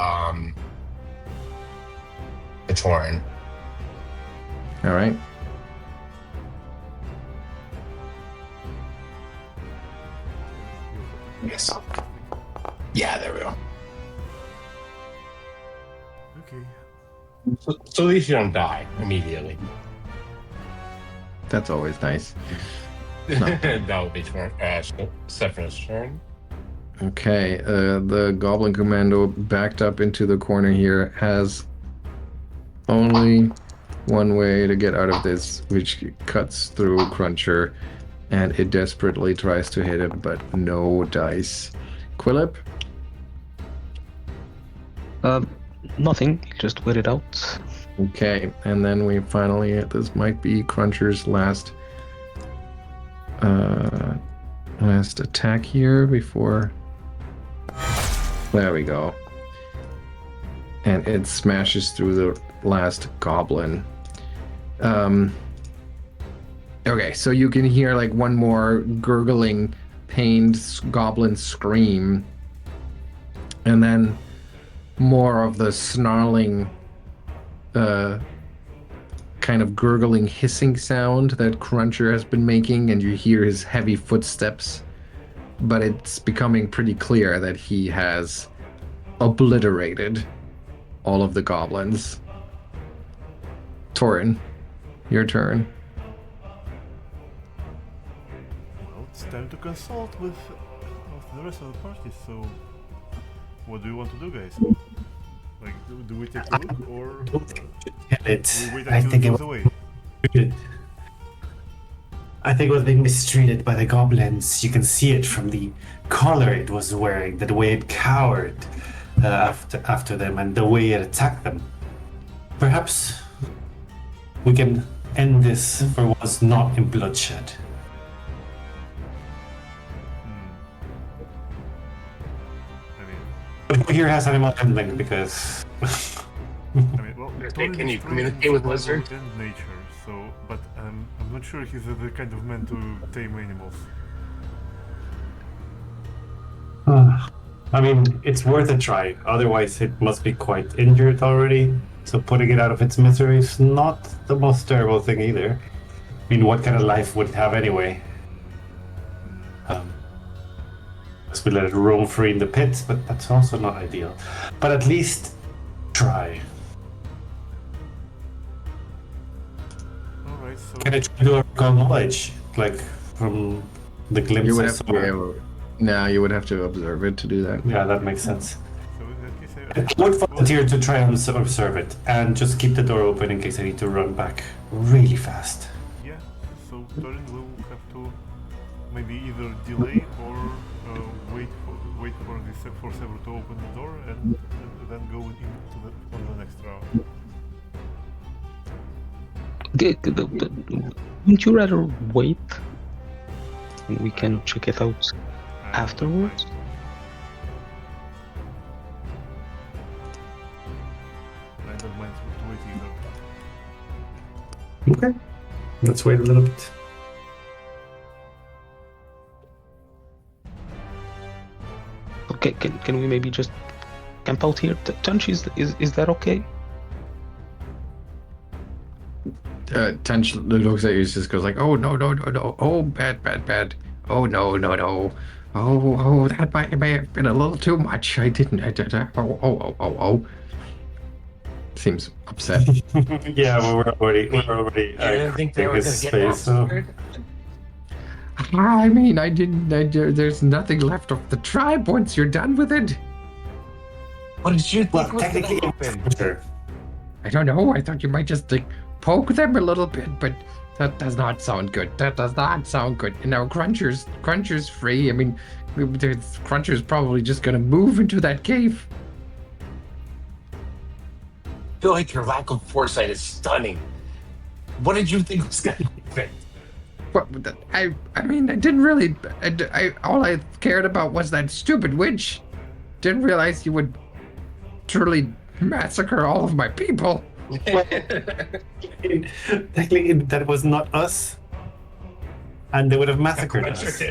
the Toren. All right. Yes. Yeah, there we go. Okay. So at least you don't die immediately. That's always nice. That will be Sephiroth's turn. Okay, the Goblin Commando backed up into the corner here has only one way to get out of this, which cuts through Cruncher, and it desperately tries to hit him, but no dice. Quillip? Nothing. Just wait it out. Okay, and then we finally, this might be Cruncher's last attack here before. There we go. And it smashes through the last goblin. Okay, so you can hear like one more gurgling, pained goblin scream, and then more of the snarling, kind of gurgling, hissing sound that Cruncher has been making, and you hear his heavy footsteps. But it's becoming pretty clear that he has obliterated all of the goblins. Toren, your turn. Well, it's time to consult with the rest of the party, so what do you want to do, guys? Like, do we take a look, or It's. we wait I until think it it goes was away? mistreated. I think it was being mistreated by the goblins. You can see it from the collar it was wearing, the way it cowered after them, and the way it attacked them. Perhaps we can end this for what's not in bloodshed. I mean, But who here has animal handling? Because well, Can Toren you is trained communicate in with survival lizards? and nature, so, but I'm not sure he's the kind of man to tame animals. I mean, it's worth a try. Otherwise, it must be quite injured already. So putting it out of its misery is not the most terrible thing either. I mean, what kind of life would it have anyway? Because we let it roam free in the pits, but that's also not ideal. But at least try. Alright, so Can I try to recall knowledge, like from the glimpse You would I have to saw? be able. No, you would have to observe it to do that. Yeah, that makes sense. in that case, I would volunteer to try and observe it, and just keep the door open in case I need to run back really fast. yeah, so Toren will have to maybe either delay or wait for Sevro to open the door and then go on the next round. Wouldn't you rather wait? And we can check it out afterwards? I don't mind to wait either. Okay, let's wait a little bit. Okay, can we maybe just camp out here? Tunch, is that okay? Tench looks at you and just goes like, "Oh no, no, no, no! Oh, bad, bad, bad! Oh no, no, no! Oh, that may have been a little too much. I didn't. Oh. Seems upset. Yeah, well, we're already. I didn't think they were going to get massacred. I mean, I didn't. There's nothing left of the tribe once you're done with it. What did you think Well, was going technically, to happen? sure. I don't know. I thought you might just like poke them a little bit, but that does not sound good. That does not sound good. And now Cruncher's free. I mean, Cruncher's probably just gonna move into that cave. I feel like your lack of foresight is stunning. What did you think was going to happen? What? I mean, I didn't really. All I cared about was that stupid witch. Didn't realize you would truly massacre all of my people. Technically, that was not us, and they would have massacred us.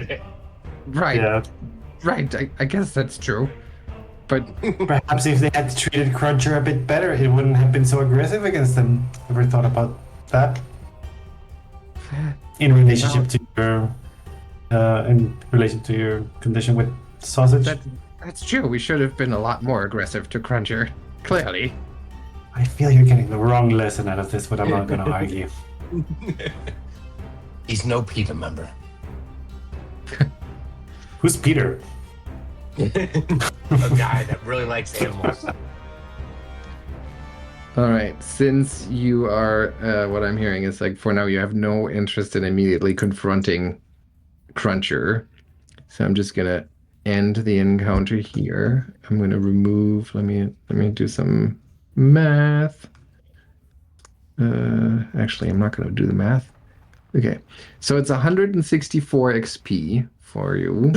Right. Yeah. Right. I guess that's true. But Perhaps if they had treated Cruncher a bit better, it wouldn't have been so aggressive against them. Ever thought about that? In relationship to your, in relation to your condition with Sausage. That's true. We should have been a lot more aggressive to Cruncher. Clearly. I feel you're getting the wrong lesson out of this, but I'm not going to argue. He's no PETA member. Who's Peter? A guy that really likes animals. All right. Since you are, what I'm hearing is like for now you have no interest in immediately confronting Cruncher. So I'm just gonna end the encounter here. I'm gonna remove. Let me do some math. Actually, I'm not gonna do the math. Okay, so it's 164 XP for you.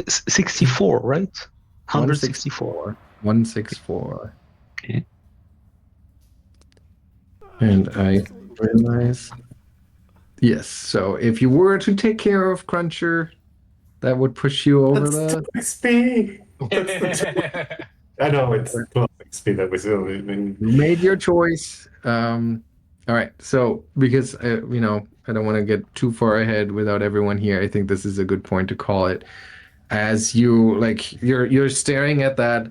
64, right? 164. 164. Okay. And I realize. Yes, so if you were to take care of Cruncher, that would push you over the. XP. I know it's 12 XP that was You made your choice. All right, so because I don't want to get too far ahead without everyone here. I think this is a good point to call it. As you're staring at that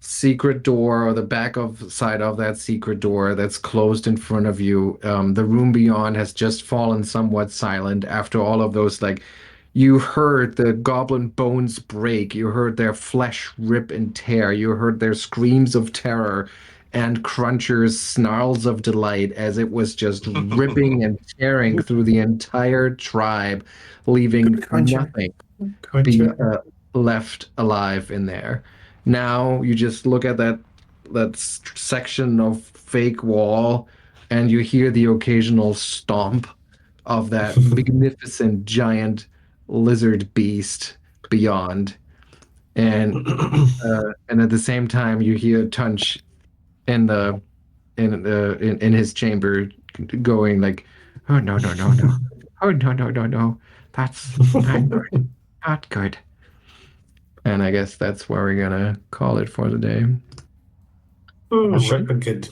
secret door or the side of that secret door that's closed in front of you. The room beyond has just fallen somewhat silent after all of those, like, you heard the goblin bones break, you heard their flesh rip and tear, you heard their screams of terror and Cruncher's snarls of delight as it was just ripping and tearing through the entire tribe, leaving nothing be left alive in there. Now you just look at that section of fake wall, and you hear the occasional stomp of that magnificent giant lizard beast beyond, and at the same time you hear Tunch in his chamber going like, "Oh no, no, no, no! Oh no, no, no, no! That's not good, not good." And I guess that's where we're gonna call it for the day. Oh, right, good.